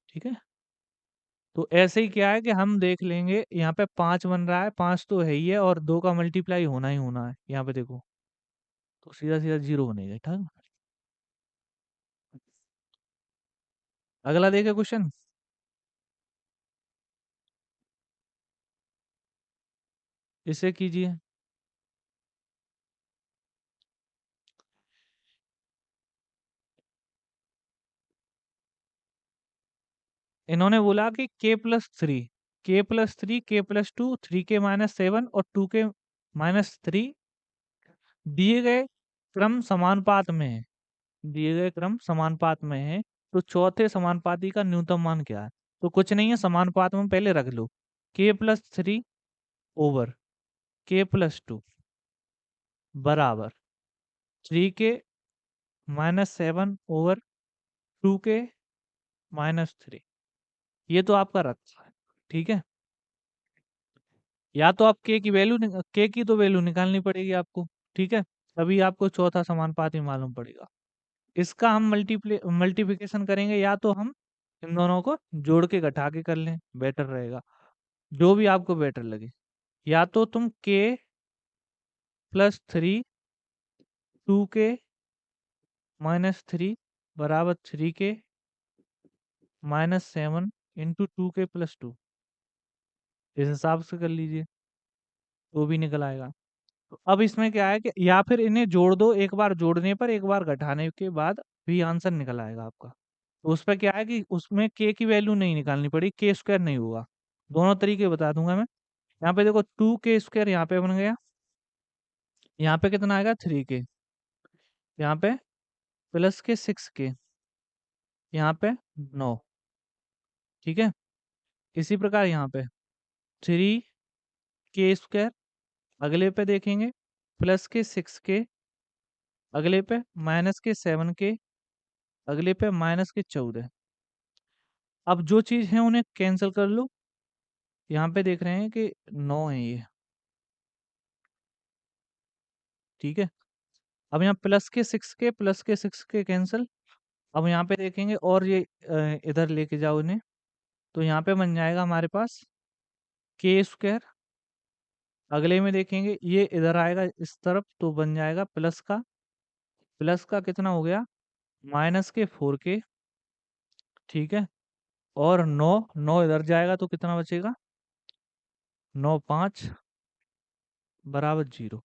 S1: ठीक है? तो ऐसे ही क्या है कि हम देख लेंगे, यहाँ पे 5 बन रहा है, 5 तो है ही है और 2 का मल्टीप्लाई होना ही होना है। यहाँ पे देखो, तो सीधा सीधा 0 बनेगा। ठीक। अगला देखे क्वेश्चन। इसे कीजिए। इन्होंने बोला कि k+3, k+3, k+2, 3k-7 और 2k-3 दिए गए क्रम समानुपात में है। दिए गए क्रम समानुपात में है, तो चौथे समानुपाती का न्यूनतम मान क्या है? तो कुछ नहीं है, समानुपात में पहले रख लो। k+3 ओवर k+2 बराबर 3k-7 ओवर 2k-3। ये तो आपका रखा है, ठीक है। या तो आप k की तो वैल्यू निकालनी पड़ेगी आपको, ठीक है, तभी आपको चौथा समानुपाती मालूम पड़ेगा। इसका हम मल्टीप्लिकेशन करेंगे, या तो हम इन दोनों को जोड़ के घटा के कर लें, बेटर रहेगा, जो भी आपको बेटर लगे। या तो तुम k+3 2k-3 बराबर 3k-7 इंटू 2k+2 इस हिसाब से कर लीजिए, तो भी निकल आएगा। तो अब इसमें क्या है कि या फिर इन्हें जोड़ दो, एक बार जोड़ने पर एक बार घटाने के बाद भी आंसर निकल आएगा आपका। तो उस पे क्या है कि उसमें k की वैल्यू नहीं निकालनी पड़ी, k² नहीं होगा। दोनों तरीके बता दूंगा मैं। यहाँ पे देखो 2k² यहाँ पे बन गया, यहाँ पे कितना आएगा 3k, यहाँ पे प्लस के 6k, यहाँ पे 9, ठीक है। इसी प्रकार यहाँ पे 3k², अगले पे देखेंगे प्लस के 6k, अगले पे माइनस के 7k, अगले पे माइनस के 14। अब जो चीज है उन्हें कैंसिल कर लो। यहाँ पे देख रहे हैं कि 9 है ये, ठीक है। अब यहाँ प्लस के 6k कैंसिल। अब यहाँ पे देखेंगे और ये इधर लेके जाओ इन्हें, तो यहाँ पे बन जाएगा हमारे पास k²। अगले में देखेंगे ये इधर आएगा इस तरफ, तो बन जाएगा प्लस का कितना हो गया माइनस के 4k, ठीक है। और 9 इधर जाएगा तो कितना बचेगा 9×5 बराबर 0।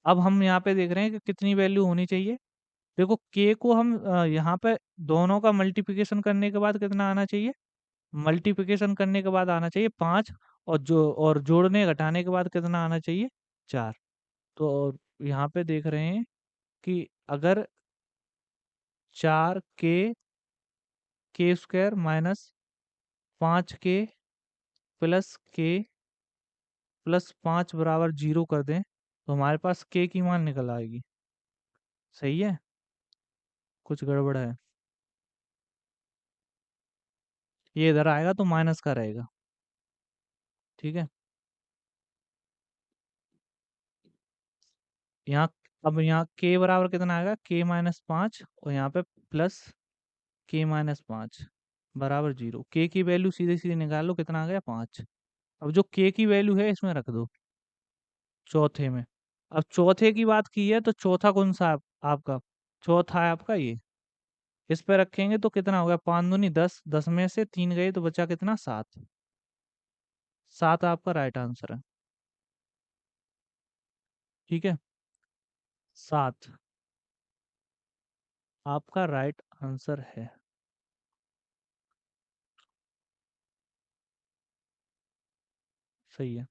S1: अब हम यहाँ पे देख रहे हैं कि कितनी वैल्यू होनी चाहिए। देखो k को हम यहाँ पे दोनों का मल्टीप्लिकेशन करने के बाद कितना आना चाहिए, मल्टीप्लिकेशन करने के बाद आना चाहिए 5, और जोड़ने घटाने के बाद कितना आना चाहिए 4। तो यहाँ पे देख रहे हैं कि अगर 4k² minus 5k plus k plus 5 बराबर 0 कर दें, तो हमारे पास k की मान निकल आएगी। सही है, कुछ गड़बड़ है, ये इधर आएगा तो माइनस का रहेगा, ठीक है। यहाँ अब यहाँ k बराबर कितना आएगा k-5, और यहाँ पे प्लस k-5 बराबर 0। k की वैल्यू सीधे सीधे निकाल लो, कितना आ गया 5। अब जो k की वैल्यू है इसमें रख दो चौथे में। अब चौथे की बात की है तो चौथा कौन सा आपका चौथा है आपका ये, इस पे रखेंगे तो कितना होगा 5 दूनी 10, 10 में से 3 गए तो बचा कितना 7। 7 आपका राइट आंसर है, ठीक है। 7 आपका राइट आंसर है, सही है।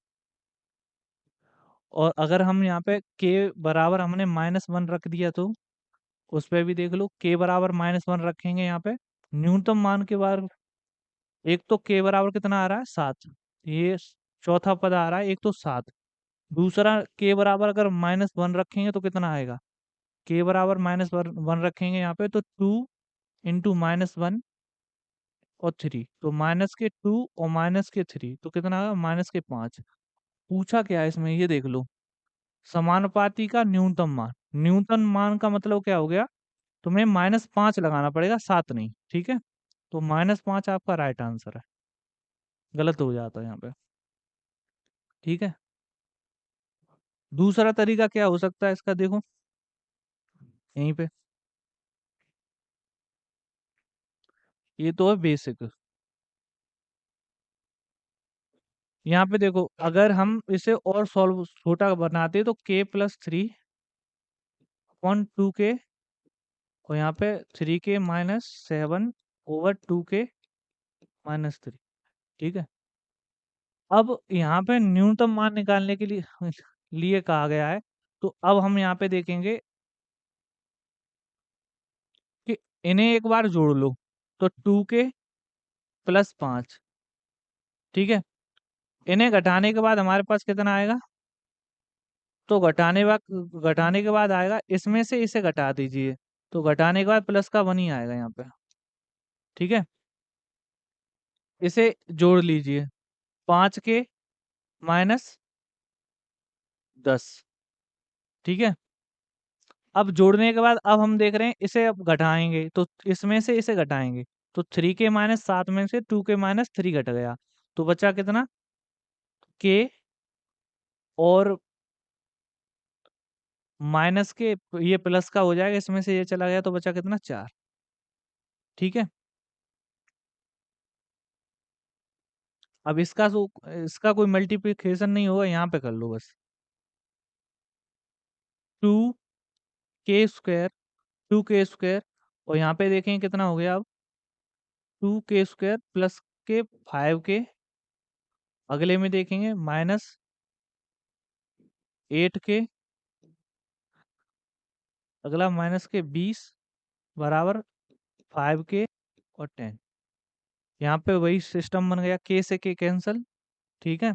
S1: और अगर हम यहाँ पे k बराबर हमने -1 रख दिया तो उस पे भी देख लो, k बराबर -1 रखेंगे यहाँ पे न्यूनतम मान के बाद। एक तो k बराबर कितना आ रहा है 7, ये चौथा पद आ रहा है एक तो 7। दूसरा k बराबर अगर -1 रखेंगे तो कितना आएगा, k बराबर -1 रखेंगे यहाँ पे तो 2 इंटू -1 और 3, तो -2 और -3 तो कितना आएगा -5। पूछा क्या है इसमें ये देख लो, समानुपाती का न्यूनतम मान। न्यूनतम मान का मतलब क्या हो गया, तुम्हें -5 लगाना पड़ेगा, 7 नहीं, ठीक है। तो -5 आपका राइट आंसर है, गलत हो जाता है यहाँ पे, ठीक है। दूसरा तरीका क्या हो सकता है इसका, देखो यहीं पे, ये तो है बेसिक। यहाँ पे देखो अगर हम इसे और सॉल्व छोटा बनाते तो k+3/2k, और यहाँ पे 3k-7 ओवर 2k-3, ठीक है। अब यहाँ पे न्यूनतम मान निकालने के लिए लिए कहा गया है, तो अब हम यहाँ पे देखेंगे कि इन्हें एक बार जोड़ लो, तो 2k प्लस 5। ठीक है, इन्हें घटाने के बाद हमारे पास कितना आएगा? तो घटाने के बाद आएगा, इसमें से इसे घटा दीजिए, तो घटाने के बाद प्लस का 1 ही आएगा यहाँ पे। ठीक है, इसे जोड़ लीजिए, 5 के माइनस 10। ठीक है, अब जोड़ने के बाद अब हम देख रहे हैं इसे अब घटाएंगे, तो इसमें से इसे घटाएंगे, तो 3 के माइनस 7 में से 2 के माइनस 3 घट गया, तो बचा कितना? के और माइनस के, ये प्लस का हो जाएगा, इसमें से ये चला गया, तो बचा कितना? 4। ठीक है, अब इसका कोई मल्टीप्लिकेशन नहीं होगा, यहाँ पे कर लो बस। 2 के स्क्वायर, 2 के स्क्वायर, और यहाँ पे देखें कितना हो गया अब? 2 के स्क्वायर प्लस के 5 के, अगले में देखेंगे माइनस 8 के, अगला माइनस के 20 बराबर 5 के और 10। यहाँ पे वही सिस्टम बन गया, के से के कैंसल। ठीक है,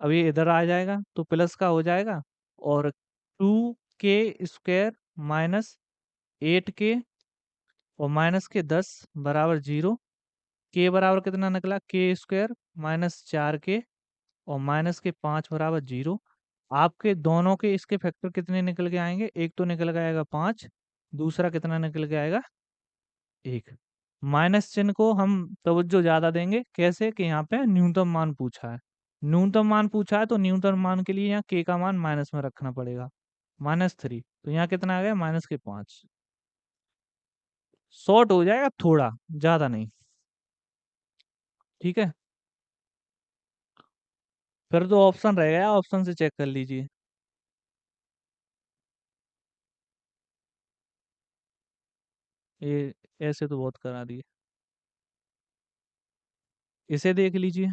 S1: अब ये इधर आ जाएगा, तो प्लस का हो जाएगा, और 2 के स्क्वायर माइनस 8 के और माइनस के 10 बराबर 0। के बराबर कितना निकला? के स्क्वायर माइनस 4 के और माइनस के 5 बराबर 0। आपके दोनों के इसके फैक्टर कितने निकल के आएंगे? एक तो निकल के आएगा 5, दूसरा कितना निकल के आएगा? 1। माइनस चिन्ह को हम तवज्जो ज्यादा देंगे, कैसे कि यहाँ पे न्यूनतम मान पूछा है। न्यूनतम मान पूछा है तो न्यूनतम मान के लिए यहाँ के का मान माइनस में रखना पड़ेगा, -3, तो यहाँ कितना आ गया? -5। शॉर्ट हो जाएगा थोड़ा, ज्यादा नहीं। ठीक है, फिर तो ऑप्शन रह गया, ऑप्शन से चेक कर लीजिए। ये ऐसे तो बहुत करा दिए, इसे देख लीजिए।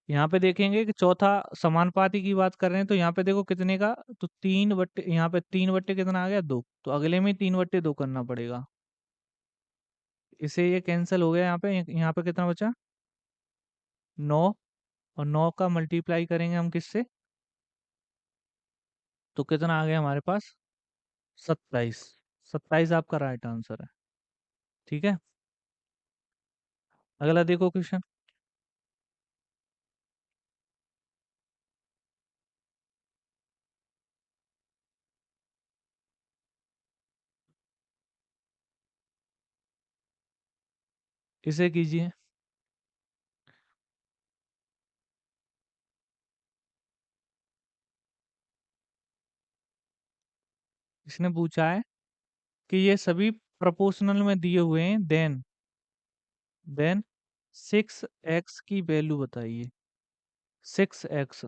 S1: यहाँ पे देखेंगे कि चौथा समानुपाती की बात कर रहे हैं, तो यहाँ पे देखो कितने का, तो 3 बट्टे, यहाँ पे 3 बट्टे कितना आ गया? 2, तो अगले में 3/2 करना पड़ेगा। इसे ये कैंसिल हो गया, यहाँ पे कितना बचा? 9, और 9 का मल्टीप्लाई करेंगे हम किससे, तो कितना आ गया हमारे पास? 27। 27 आपका राइट आंसर है। ठीक है, अगला देखो क्वेश्चन। इसे कीजिए। इसने पूछा है कि ये सभी प्रोपोर्शनल में दिए हुए हैं, देन 6x की वैल्यू बताइए। 6x,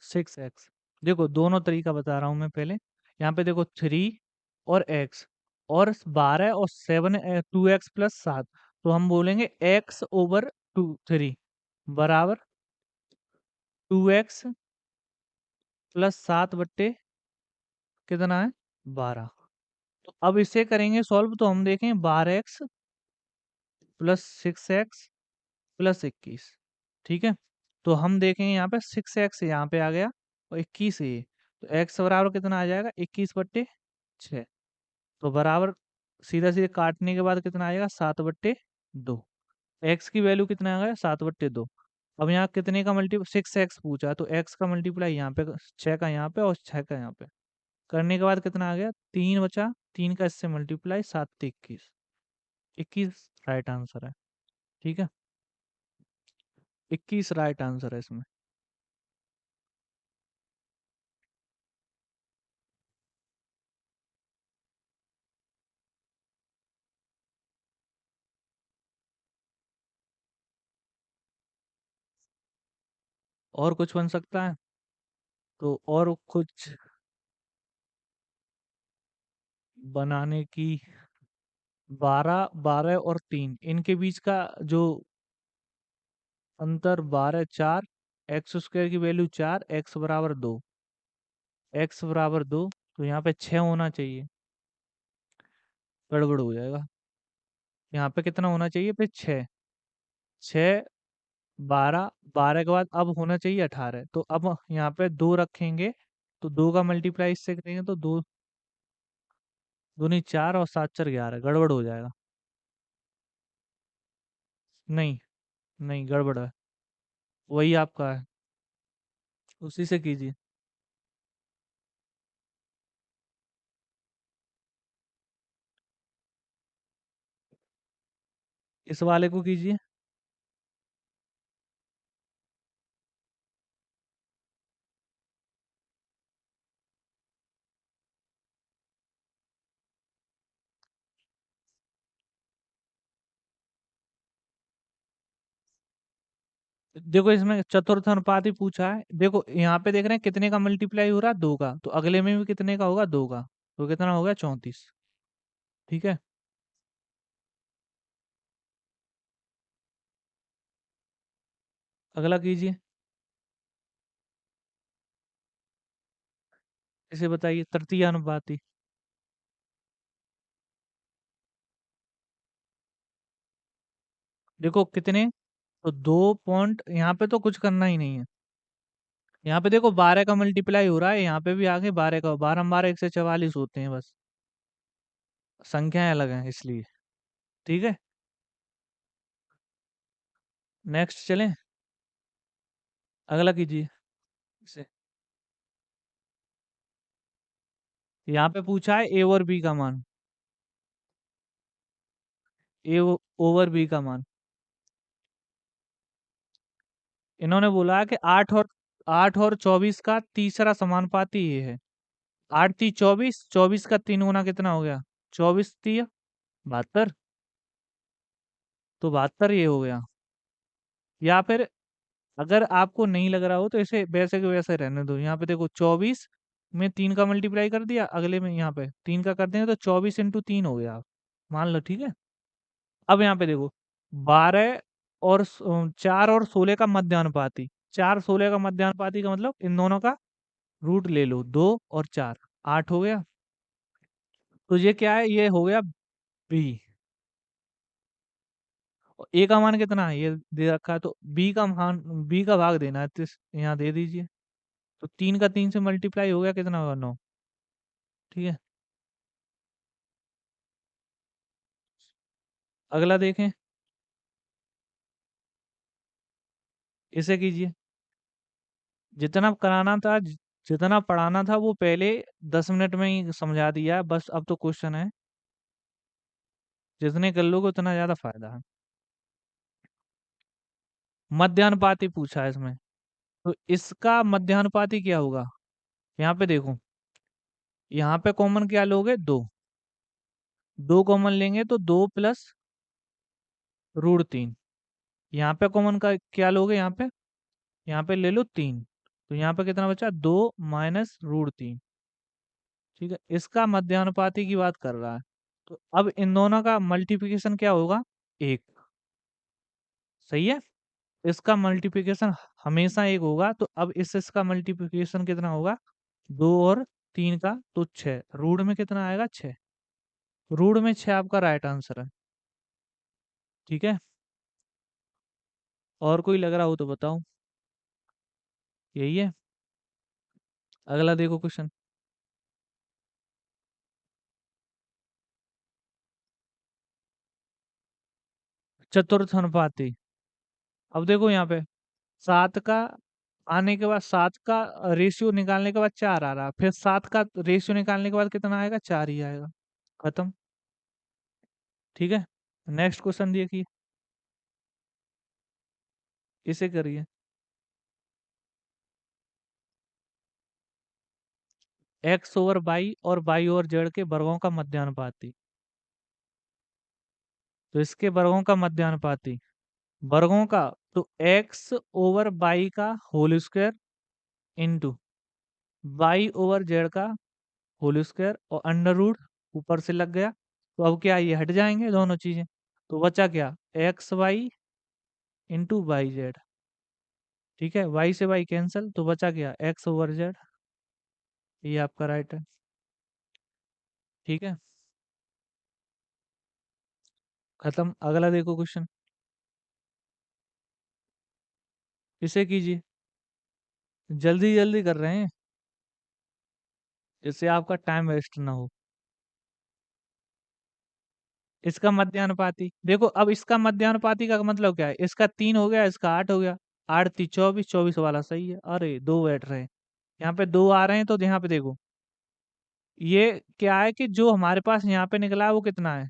S1: 6x, देखो दोनों तरीका बता रहा हूं मैं पहले। यहाँ पे देखो 3 और x, और 12 और 7, 2x+7, तो हम बोलेंगे x/3 बराबर 2x+7 कितना है? 12। तो अब इसे करेंगे सॉल्व, तो हम देखें 12x+6x+21। ठीक है, तो हम देखेंगे यहाँ पे 6x यहाँ पे आ गया, और 21 ये, तो x बराबर कितना आ जाएगा? 21/6, तो बराबर सीधा सीधे काटने के बाद कितना आएगा? 7/2। x की वैल्यू कितना आ गया? 7/2। अब यहाँ कितने का मल्टी 6x पूछा, तो x का मल्टीप्लाई यहाँ पे 6 का यहाँ पे और 6 का यहाँ पे करने के बाद कितना आ गया? 3 बचा, 3 का इससे मल्टीप्लाई, 7 से 21, 21 राइट आंसर है। ठीक है, 21 राइट आंसर है इसमें। और कुछ बन सकता है? तो और कुछ बनाने की 12, 12 और 3 इनके बीच का जो अंतर 12, 4, एक्स स्क्वायर की वैल्यू 4, एक्स बराबर 2, एक्स बराबर 2, तो यहाँ पे 6 होना चाहिए, गड़बड़ हो जाएगा। यहाँ पे कितना होना चाहिए फिर 6, 6, 12, 12 के बाद अब होना चाहिए 18, तो अब यहाँ पे 2 रखेंगे, तो 2 का मल्टीप्लाई इससे करेंगे तो 2 दूनी 4 और 7 4 11, गड़बड़ हो जाएगा। नहीं, नहीं गड़बड़ है, वही आपका है, उसी से कीजिए। इस वाले को कीजिए। देखो इसमें चतुर्थ अनुपात ही पूछा है, देखो यहाँ पे देख रहे हैं कितने का मल्टीप्लाई हो रहा है, 2 का, तो अगले में भी कितने का होगा, 2 का, तो कितना हो गया 34। ठीक है, अगला कीजिए। इसे बताइए तृतीय अनुपाती। देखो कितने, तो 2 पॉइंट, यहाँ पे तो कुछ करना ही नहीं है, यहाँ पे देखो 12 का मल्टीप्लाई हो रहा है, यहाँ पे भी आगे 12 का, 12 12 144 होते हैं बस, संख्याएं अलग हैं इसलिए। ठीक है, नेक्स्ट चलें, अगला कीजिए इसे। यहाँ पे पूछा है ए और बी का मान, ए ओवर बी का मान। इन्होंने बोला कि 8 और 24 का तीसरा समानुपाती ये है। 8 × 3 = 24, 24 का 3 गुना कितना हो गया, 24 × 3 = 72, तो 72 ये हो गया। या फिर अगर आपको नहीं लग रहा हो तो इसे वैसे के वैसे रहने दो। यहाँ पे देखो 24 में 3 का मल्टीप्लाई कर दिया, अगले में यहाँ पे 3 का कर देंगे तो 24 × 3 हो गया, मान लो। ठीक है, अब यहाँ पे देखो 12 और 4 और 16 का मध्यानुपाती, 4 16 का मध्यानुपाती का मतलब इन दोनों का रूट ले लो, 2 और 4, 8 हो गया। तो ये क्या है, ये हो गया बी। ए का मान कितना है ये दे रखा है, तो बी का मान, बी का भाग देना है, तो यहाँ दे दीजिए। तो 3 का 3 से मल्टीप्लाई हो गया, कितना होगा, 9। ठीक है, अगला देखें, इसे कीजिए। जितना कराना था, जितना पढ़ाना था वो पहले 10 मिनट में ही समझा दिया है, बस अब तो क्वेश्चन है, जितने कर लोगे उतना ज्यादा फायदा है। मध्यानुपाती पूछा है इसमें, तो इसका मध्यानुपाती क्या होगा, यहाँ पे देखो, यहाँ पे कॉमन क्या लोगे, 2, 2 कॉमन लेंगे तो 2 प्लस √3, यहाँ पे कॉमन का क्या लोगे, यहाँ पे ले लो 3, तो यहाँ पे कितना बचा, 2 माइनस √3। ठीक है, इसका मध्यानुपाती की बात कर रहा है, तो अब इन दोनों का मल्टीप्लिकेशन क्या होगा, 1। सही है, इसका मल्टीप्लिकेशन हमेशा 1 होगा, तो अब इसका मल्टीप्लिकेशन कितना होगा, 2 और 3 का, तो 6, रूट में कितना आएगा, 6, रूट में 6 आपका राइट आंसर है। ठीक है, और कोई लग रहा हो तो बताओ, यही है। अगला देखो क्वेश्चन, चतुर्थ अनुपाती। अब देखो यहाँ पे 7 का आने के बाद, 7 का रेशियो निकालने के बाद 4 आ रहा, फिर 7 का रेशियो निकालने के बाद कितना आएगा, 4 ही आएगा, खत्म। ठीक है, नेक्स्ट क्वेश्चन देखिए, इसे करिए। एक्स ओवर वाई और वाई ओवर जेड के वर्गों का मध्यानुपाती, तो इसके वर्गों का मध्यानुपाती, वर्गों का, तो एक्स ओवर वाई का whole square into Y over Z का होल स्क्वायर और अंडर रूट ऊपर से लग गया। तो अब क्या ये हट जाएंगे दोनों चीजें, तो बचा क्या, X Y into Y Z. ठीक है, वाई से वाई कैंसिल, तो बचा क्या, एक्स ओवर जेड। ये आपका राइट है। ठीक है, खत्म। अगला देखो क्वेश्चन, इसे कीजिए। जल्दी जल्दी कर रहे हैं, जिससे आपका टाइम वेस्ट ना हो। इसका मध्यानुपाती देखो, अब इसका मध्यानुपाती का मतलब क्या है, इसका 3 हो गया, इसका 8 हो गया। 8 3 24, 24 वाला सही है। अरे दो बैठ रहे हैं, यहाँ पे दो आ रहे हैं, तो यहाँ पे देखो, ये क्या है कि जो हमारे पास यहाँ पे निकला है वो कितना है,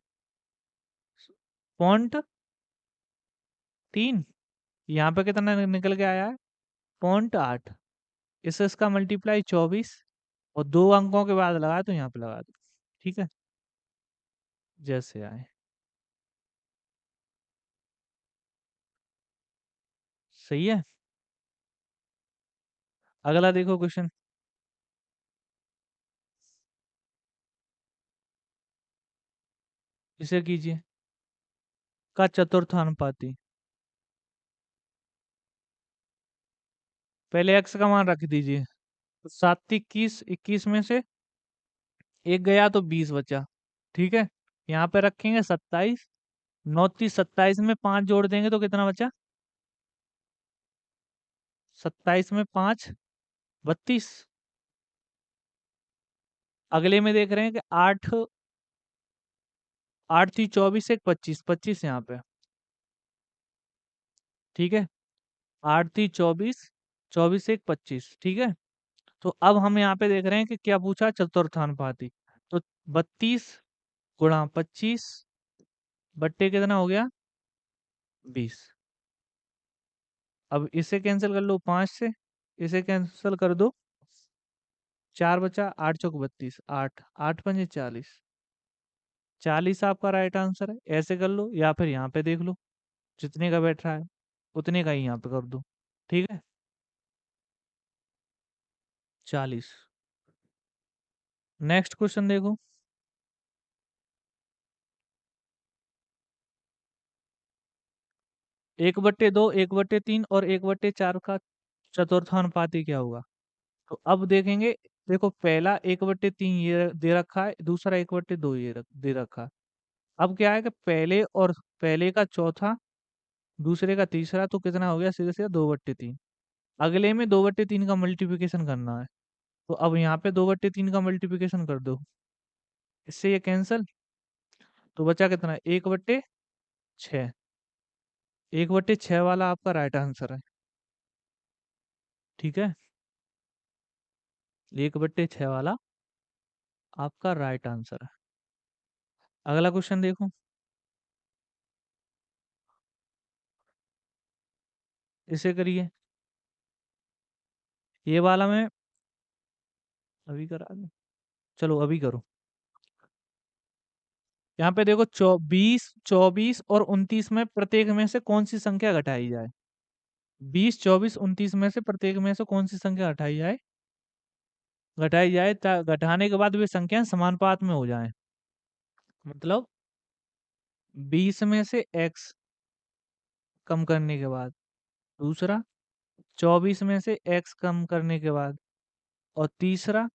S1: 0.3। यहाँ पे कितना निकल के आया है, 0.8। इसका मल्टीप्लाई 24, और दो अंकों के बाद लगा तो यहाँ पे लगा दो। ठीक है, जैसे आए। सही है। अगला देखो क्वेश्चन, इसे कीजिए। का चतुर्थानुपाती, पहले एक्स का मान रख दीजिए। तो 7 21, 21 में से एक गया तो 20 बचा। ठीक है, यहाँ पे रखेंगे 27। 9 30 27 में 5 जोड़ देंगे तो कितना बचा, 27 में 5 32। अगले में देख रहे हैं कि 8 8 थी 24 एक 25, 25 यहाँ पे। ठीक है, 8 थी 24, 24 एक 25। ठीक है, तो अब हम यहाँ पे देख रहे हैं कि क्या पूछा, चतुर्थानुपाती। तो 32 गुणा 25 बट्टे कितना हो गया, 20। अब इसे कैंसिल कर लो 5 से, इसे कैंसिल कर दो, 4 बचा, 8 चौक 32, 8 8 पंजे 40। 40 आपका राइट आंसर है। ऐसे कर लो, या फिर यहाँ पे देख लो, जितने का बैठ रहा है उतने का ही यहाँ पे कर दो। ठीक है, 40। नेक्स्ट क्वेश्चन देखो, 1/2, 1/3 और 1/4 का चतुर्थानुपाती क्या होगा। तो अब देखेंगे, देखो पहला 1/3 ये दे रखा है, दूसरा 1/2 ये दे रखा है। अब क्या है कि पहले और पहले का चौथा, दूसरे का तीसरा, तो कितना हो गया, सीधे सीधे 2/3। अगले में 2/3 का मल्टीप्लिकेशन करना है, तो अब यहाँ पे 2/3 का मल्टीप्लिकेशन कर दो, इससे ये कैंसल। तो बचा कितना, 1/6। 1/6 वाला आपका राइट आंसर है। ठीक है, 1/6 वाला आपका राइट आंसर है। अगला क्वेश्चन देखो, इसे करिए। ये वाला मैं अभी करा दूं, चलो अभी करो। यहाँ पे देखो, 20 24 और 29 में प्रत्येक में से कौन सी संख्या घटाई जाए। 20 24 29 में से प्रत्येक में से कौन सी संख्या घटाई जाए घटाने के बाद वे संख्याएं समानुपात में हो जाएं। मतलब 20 में से x कम करने के बाद, दूसरा 24 में से x कम करने के बाद, और तीसरा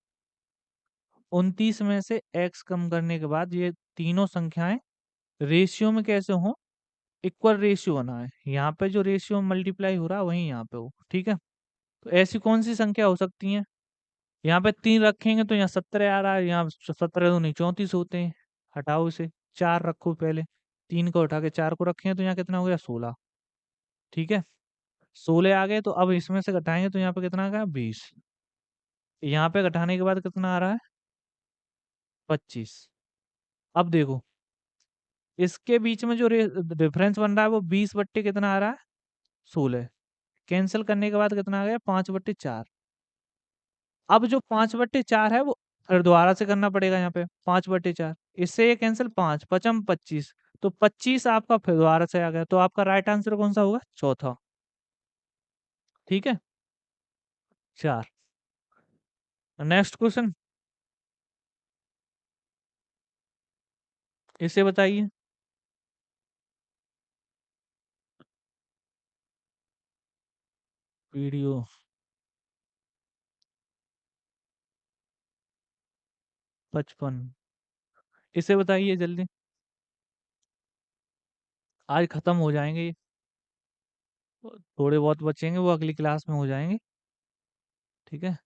S1: 29 में से x कम करने के बाद, ये तीनों संख्याएं रेशियो में कैसे हो, इक्वल रेशियो बना है। यहाँ पे जो रेशियो मल्टीप्लाई हो रहा है वही यहाँ पे हो। ठीक है, तो ऐसी कौन सी संख्या हो सकती है, यहाँ पे 3 रखेंगे तो यहाँ 17 आ रहा है, यहाँ 17 तो नहीं 34 होते हैं। हटाओ इसे, 4 रखो पहले, 3 को हटा के 4 को रखेंगे तो यहाँ कितना हो गया, 16। ठीक है, 16 आ गए, तो अब इसमें से घटाएंगे तो यहाँ पे कितना आ गया, 20। यहाँ पे घटाने के बाद कितना आ रहा है, 25। अब देखो, इसके बीच में जो डिफरेंस बन रहा है वो 20 बट्टे कितना आ रहा है, 16। कैंसिल करने के बाद कितना आ गया, 5/4। अब जो 5/4 है वो फिर दोबारा से करना पड़ेगा, यहाँ पे 5/4, इससे ये कैंसिल, 5 पचम 25। तो 25 आपका फिर दोबारा से आ गया, तो आपका राइट आंसर कौन सा होगा, चौथा। ठीक है, 4। नेक्स्ट क्वेश्चन, इसे बताइए। वीडियो 55, इसे बताइए जल्दी। आज खत्म हो जाएंगे ये, थोड़े बहुत बचेंगे वो अगली क्लास में हो जाएंगे। ठीक है।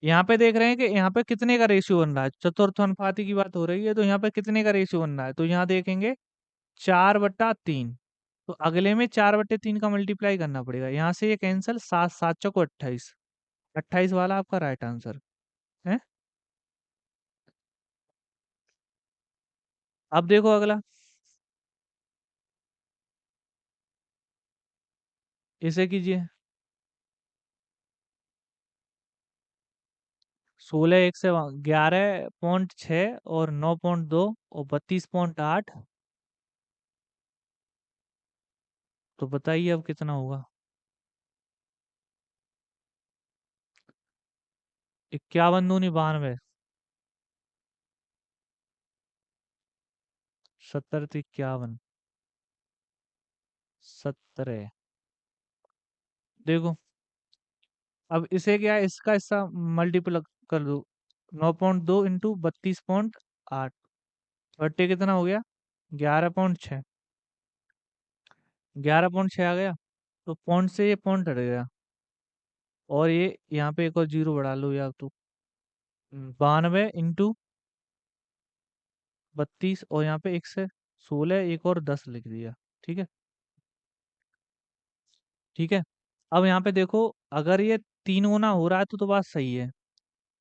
S1: यहाँ पे देख रहे हैं कि यहाँ पे कितने का रेशियो बन रहा है, चतुर्थ अनुपाती की बात हो रही है, तो यहाँ पे कितने का रेशियो बन रहा है, तो यहाँ देखेंगे 4/3। तो अगले में 4/3 का मल्टीप्लाई करना पड़ेगा, यहाँ से ये कैंसिल, 7 7 चौको 28, 28 वाला आपका राइट आंसर है। अब देखो अगला, इसे कीजिए। 16 1 से 11.6 और 9.2 और 32.8, तो बताइए अब कितना होगा। 51 दूनी 92, 70 तो 51, 17। देखो अब इसे क्या है, इसका हिस्सा मल्टीपल कर दो, 9.2 इंटू 32.8, बट्टे कितना हो गया, 11.6, 11.6 आ गया। तो पॉइंट से ये पॉइंट हट गया, और ये यहाँ पे एक और जीरो बढ़ा लो या तो, 92 इंटू 32, और यहाँ पे एक से 16, एक और 10 लिख दिया। ठीक है। ठीक है। अब यहाँ पे देखो, अगर ये 3 गुना हो रहा है तो बात सही है।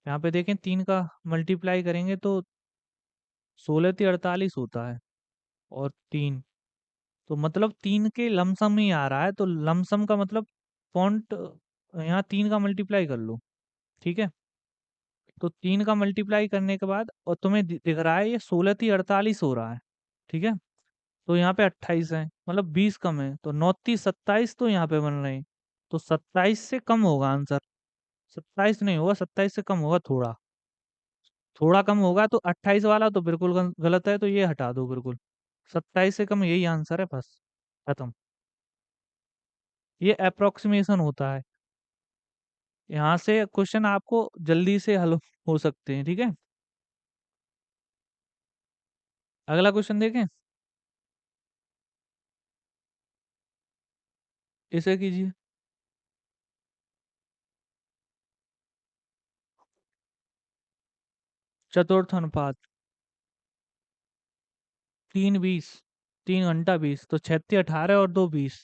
S1: यहाँ पे देखें 3 का मल्टीप्लाई करेंगे तो 16 × 3 = 48 होता है, और 3, तो मतलब 3 के लमसम ही आ रहा है, तो लमसम का मतलब पॉइंट, यहाँ 3 का मल्टीप्लाई कर लो। ठीक है। तो 3 का मल्टीप्लाई करने के बाद, और तुम्हें दिख रहा है ये 16 × 3 = 48 हो रहा है। ठीक है। तो यहाँ पे 28 है, मतलब 20 कम है, तो 29 27 तो यहाँ पे बन रहे हैं, तो 27 से कम होगा आंसर। 27 नहीं होगा, 27 से कम होगा थोड़ा, थोड़ा कम होगा, तो 28 वाला तो बिल्कुल गलत है, तो ये हटा दो बिल्कुल। 27 से कम यही आंसर है, बस खत्म। ये अप्रोक्सीमेशन होता है, यहाँ से क्वेश्चन आपको जल्दी से हल हो सकते हैं। ठीक है। अगला क्वेश्चन देखें, इसे कीजिए। चतुर्थ अनुपात, 3 20, 3 घंटा 20, तो 36 18 और 2 20,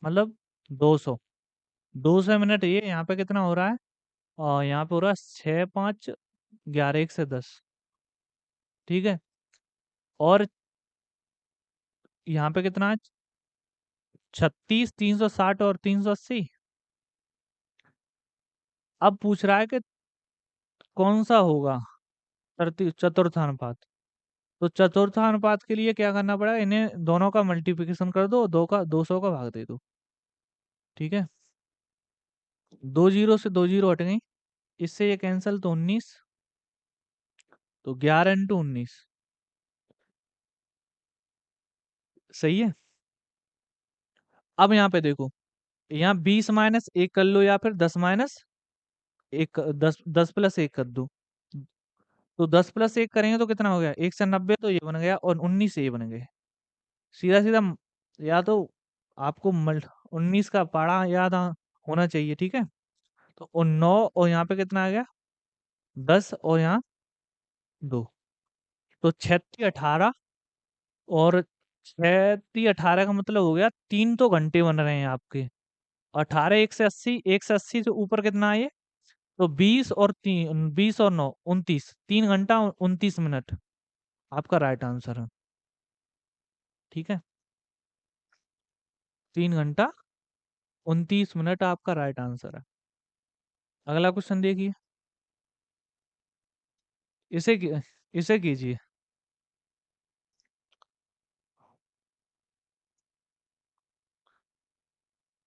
S1: मतलब 200, 200 मिनट। ये यहाँ पे कितना हो रहा है, और यहाँ पे हो रहा है 6 5 11 1 से 10। ठीक है। और यहाँ पे कितना है, 36 360 और 380। अब पूछ रहा है कि कौन सा होगा चतुर्थानुपात। तो चतुर्थानुपात के लिए क्या करना पड़ा, इन्हें दोनों का मल्टीप्लिकेशन कर दो, 200 का भाग दे दो। ठीक है। 2 जीरो से 2 जीरो हट गई, इससे ये कैंसिल, तो 19, तो 11 × 19। सही है। अब यहाँ पे देखो, यहाँ 20 - 1 कर लो, या फिर 10 - 1, 10 + 1 कर दो। तो 10 + 1 करेंगे तो कितना हो गया, 1 से 90, तो ये बन गया, और 19 ये बन गए। सीधा सीधा या तो आपको 19 का पारा याद होना चाहिए। ठीक है। तो और 9, और यहाँ पे कितना आ गया, 10, और यहाँ 2, तो 36 18, और 36 18 का मतलब हो गया 3 तो घंटे बन रहे हैं आपके। 18 1 से 80, 1 से 80 से ऊपर कितना है ये, तो 20 और 9 29, 3 घंटा 29 मिनट आपका राइट आंसर है। ठीक है। 3 घंटा 29 मिनट आपका राइट आंसर है। अगला क्वेश्चन देखिए, इसे इसे कीजिए।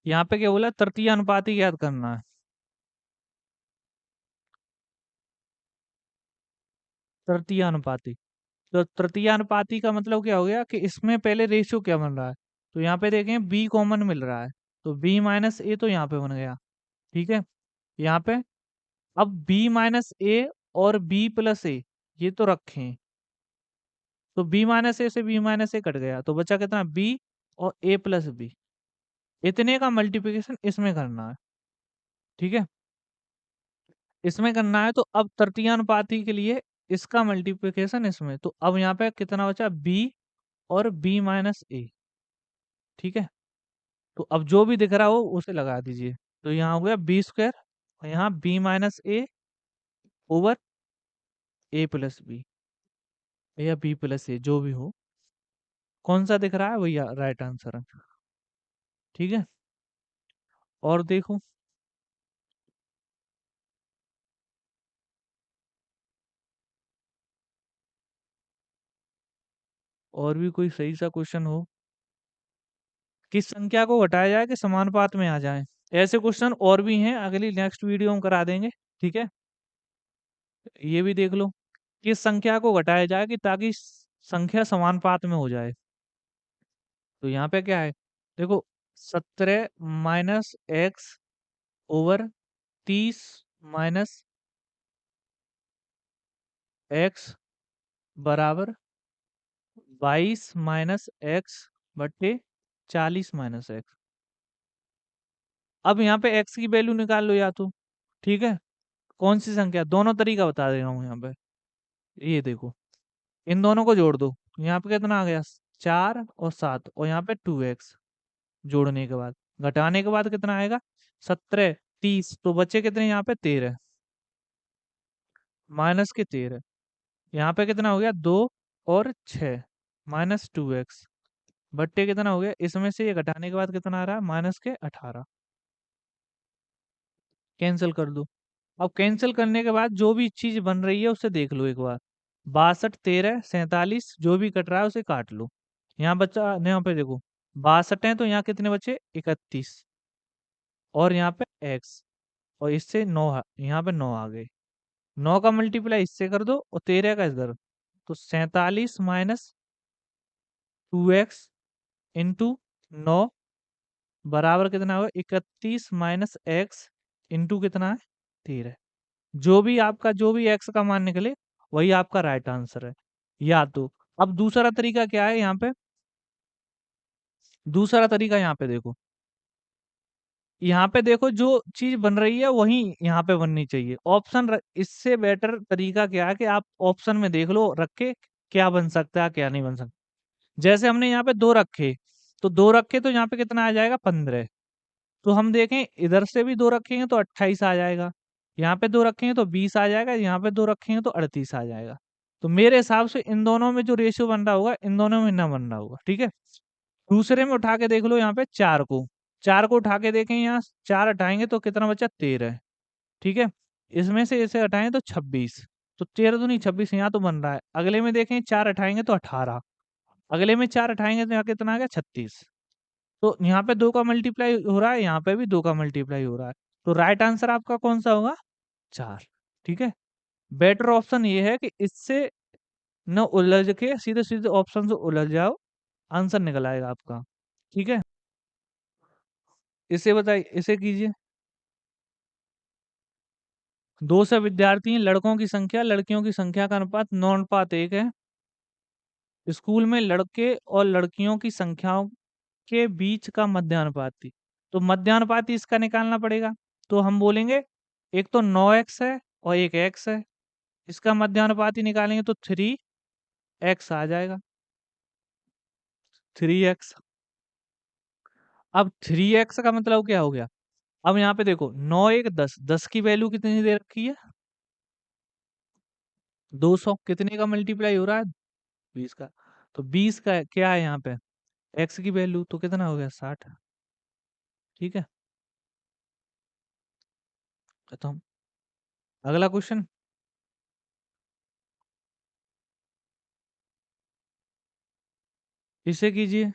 S1: यहाँ पे क्या बोला, तृतीय अनुपाती याद करना है। तृतीय अनुपाती। तो तृतीय अनुपाती का मतलब क्या हो गया कि इसमें पहले रेशियो क्या बन रहा है, तो यहाँ पे देखें बी कॉमन मिल रहा है, तो बी माइनस ए तो यहाँ पे बन गया। ठीक है, यहाँ पे अब बी माइनस ए और बी प्लस ए ये तो रखें, तो बी माइनस ए से बी माइनस ए कट गया, तो बचा कितना, बी और ए प्लस बी। इतने का मल्टीप्लिकेशन इसमें करना है। ठीक है, इसमें करना है, तो अब तृतीयानुपाती के लिए इसका मल्टीप्लिकेशन इसमें, तो अब यहाँ पे कितना बचा, बी और बी माइनस ए। ठीक है, तो अब जो भी दिख रहा हो उसे लगा दीजिए, तो यहाँ हो गया बी स्क्वायर और यहाँ B minus A over A plus B या बी प्लस ए जो भी हो, कौन सा दिख रहा है वही राइट आंसर है। ठीक है, और देखो, और भी कोई सही सा क्वेश्चन हो, किस संख्या को घटाया जाए कि समानुपात में आ जाए। ऐसे क्वेश्चन और भी हैं, अगली नेक्स्ट वीडियो में करा देंगे। ठीक है, ये भी देख लो, किस संख्या को घटाया जाए कि ताकि संख्या समानुपात में हो जाए। तो यहाँ पे क्या है, देखो 17 minus x over 30 minus x बराबर 22 माइनस एक्स बट्टे 40 माइनस एक्स। अब यहाँ पे एक्स की वैल्यू निकाल लो या तो। ठीक है, कौन सी संख्या, दोनों तरीका बता दे रहा हूँ यहाँ पे। ये देखो, इन दोनों को जोड़ दो, यहाँ पे कितना आ गया, 4 और 7, और यहाँ पे 2x जोड़ने के बाद, घटाने के बाद कितना आएगा, 17 30, तो बचे कितने यहाँ पे 13, माइनस के 13, यहाँ पे कितना हो गया 2 और 6 माइनस 2x बट्टे कितना हो गया, इसमें से ये घटाने के बाद कितना आ रहा है, माइनस के 18। कैंसिल कर दो। अब कैंसिल करने के बाद जो भी चीज बन रही है उसे देख लो एक बार, 62 13 47 जो भी कट रहा है उसे काट लो। यहाँ बच्चा यहाँ पे देखो 62 है, तो यहाँ कितने बचे 31, और यहाँ पे एक्स, और इससे 9, यहाँ पे 9 आ गए, 9 का मल्टीप्लाई इससे कर दो और 13 का इधर, तो 47 माइनस 2x इंटू 9 बराबर कितना होगा, 31 माइनस एक्स इंटू कितना है 13। जो भी आपका जो भी एक्स का मान निकले वही आपका राइट आंसर है। या तो अब दूसरा तरीका क्या है, यहाँ पे दूसरा तरीका, यहाँ पे देखो जो चीज बन रही है वही यहाँ पे बननी चाहिए, इससे बेटर तरीका क्या है कि आप ऑप्शन में देख लो रख के क्या बन सकता है क्या नहीं बन सकता। जैसे हमने यहाँ पे 2 रखे, तो 2 रखे तो यहाँ पे कितना आ जाएगा 15, तो हम देखें इधर से भी 2 रखेंगे तो 28 आ जाएगा, यहाँ पे 2 रखेंगे तो 20 आ जाएगा, यहाँ पे 2 रखेंगे तो 38 आ जाएगा। तो मेरे हिसाब से इन दोनों में जो रेशियो बन रहा होगा इन दोनों में ना बन रहा होगा। ठीक है, दूसरे में उठा के देख लो, यहाँ पे 4 को, 4 को उठा के देखें, यहाँ 4 हटाएंगे तो कितना बचा 13। ठीक है, इसमें से इसे हटाएं तो 26, तो 13 तो नहीं 26 यहाँ तो बन रहा है। अगले में देखें 4 हटाएंगे तो 18, अगले में 4 हटाएंगे तो यहाँ कितना आ गया 36। तो यहाँ पे 2 का मल्टीप्लाई हो रहा है, यहाँ पे भी 2 का मल्टीप्लाई हो रहा है, तो राइट आंसर आपका कौन सा होगा, 4। ठीक है, बेटर ऑप्शन ये है कि इससे न उलझ के सीधे सीधे ऑप्शन से उलझ जाओ, आंसर निकल आएगा आपका। ठीक है, इसे बताइए, इसे कीजिए। 200 विद्यार्थी हैं, लड़कों की संख्या लड़कियों की संख्या का अनुपात 9 अनुपात 1 है। स्कूल में लड़के और लड़कियों की संख्याओं के बीच का मध्यानुपाती, तो मध्यानुपाती इसका निकालना पड़ेगा। तो हम बोलेंगे एक तो 9x है और एक x है, इसका मध्यानुपाती निकालेंगे तो 3x आ जाएगा, 3x। अब 3x का मतलब क्या हो गया, अब यहाँ पे देखो 9 1 10, 10 की वैल्यू कितनी दे रखी है 200, कितने का मल्टीप्लाई हो रहा है 20 का, तो 20 का क्या है यहाँ पे x की वैल्यू, तो कितना हो गया 60। ठीक है, खत्म। अगला क्वेश्चन, इसे कीजिए।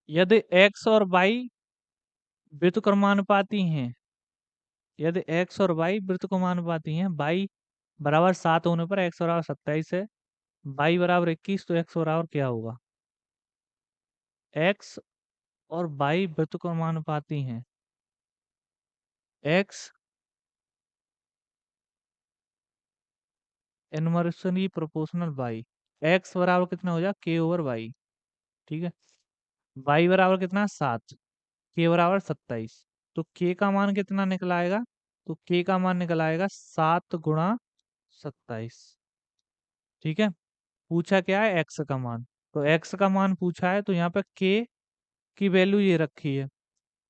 S1: यदि x और y व्युत्क्रमानुपाती हैं, यदि x और y व्युत्क्रमानुपाती हैं, y बराबर 7 होने पर x बराबर 27 है, y बराबर 21, तो x बराबर क्या होगा? x और y व्युत्क्रमानुपाती हैं, x inversely proportional y, x बराबर कितना हो जाएगा k ओवर y, ठीक है। y बराबर कितना 7, k बराबर 27, तो k का मान कितना निकल आएगा? तो k का मान निकल आएगा 7 गुणा 27, ठीक है। पूछा क्या है? x का मान, तो x का मान पूछा है, तो यहाँ पे k की वैल्यू ये रखी है,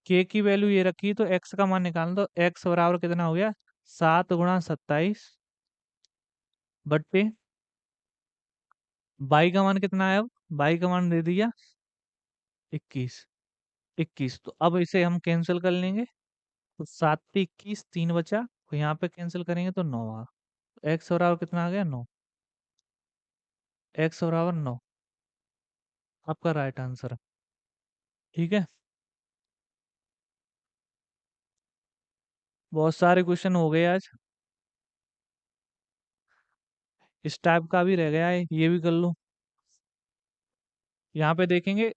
S1: k की वैल्यू ये रखी है, तो x का मान निकालना, तो x बराबर कितना हो गया? 7 गुणा 27 बट्टे y का मान कितना है? अब y का मान दे दिया 21, 21, तो अब इसे हम कैंसिल कर लेंगे, तो 7 पे 21, 3 बचा, तो यहाँ पे कैंसिल करेंगे तो 9 आ, x बराबर कितना आ गया? 9, x बराबर 9 आपका राइट आंसर है, ठीक है। बहुत सारे क्वेश्चन हो गए आज, इस टाइप का भी रह गया है, ये भी कर लो। यहाँ पे देखेंगे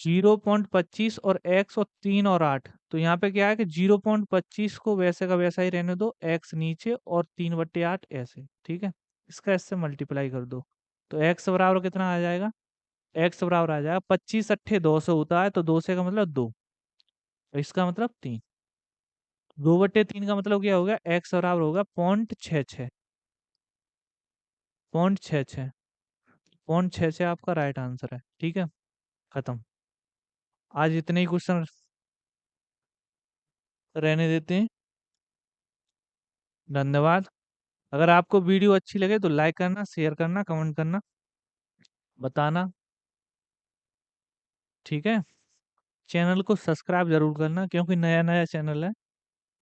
S1: 0.25 और x और 3 और 8, तो यहाँ पे क्या है कि 0.25 को वैसे का वैसा ही रहने दो, x नीचे और 3/8 ऐसे, ठीक है। इसका इससे मल्टीप्लाई कर दो, तो x बराबर कितना आ जाएगा? x बराबर आ जाएगा 25 अट्ठे 2 से होता है, तो 2 से का मतलब 2, इसका मतलब 3, 2/3 का मतलब क्या होगा? x बराबर होगा 0.66, 0.66, 0.66 आपका राइट आंसर है, ठीक है। खत्म, आज इतने ही क्वेश्चन रहने देते हैं। धन्यवाद। अगर आपको वीडियो अच्छी लगे तो लाइक करना, शेयर करना, कमेंट करना, बताना, ठीक है। चैनल को सब्सक्राइब जरूर करना, क्योंकि नया नया चैनल है।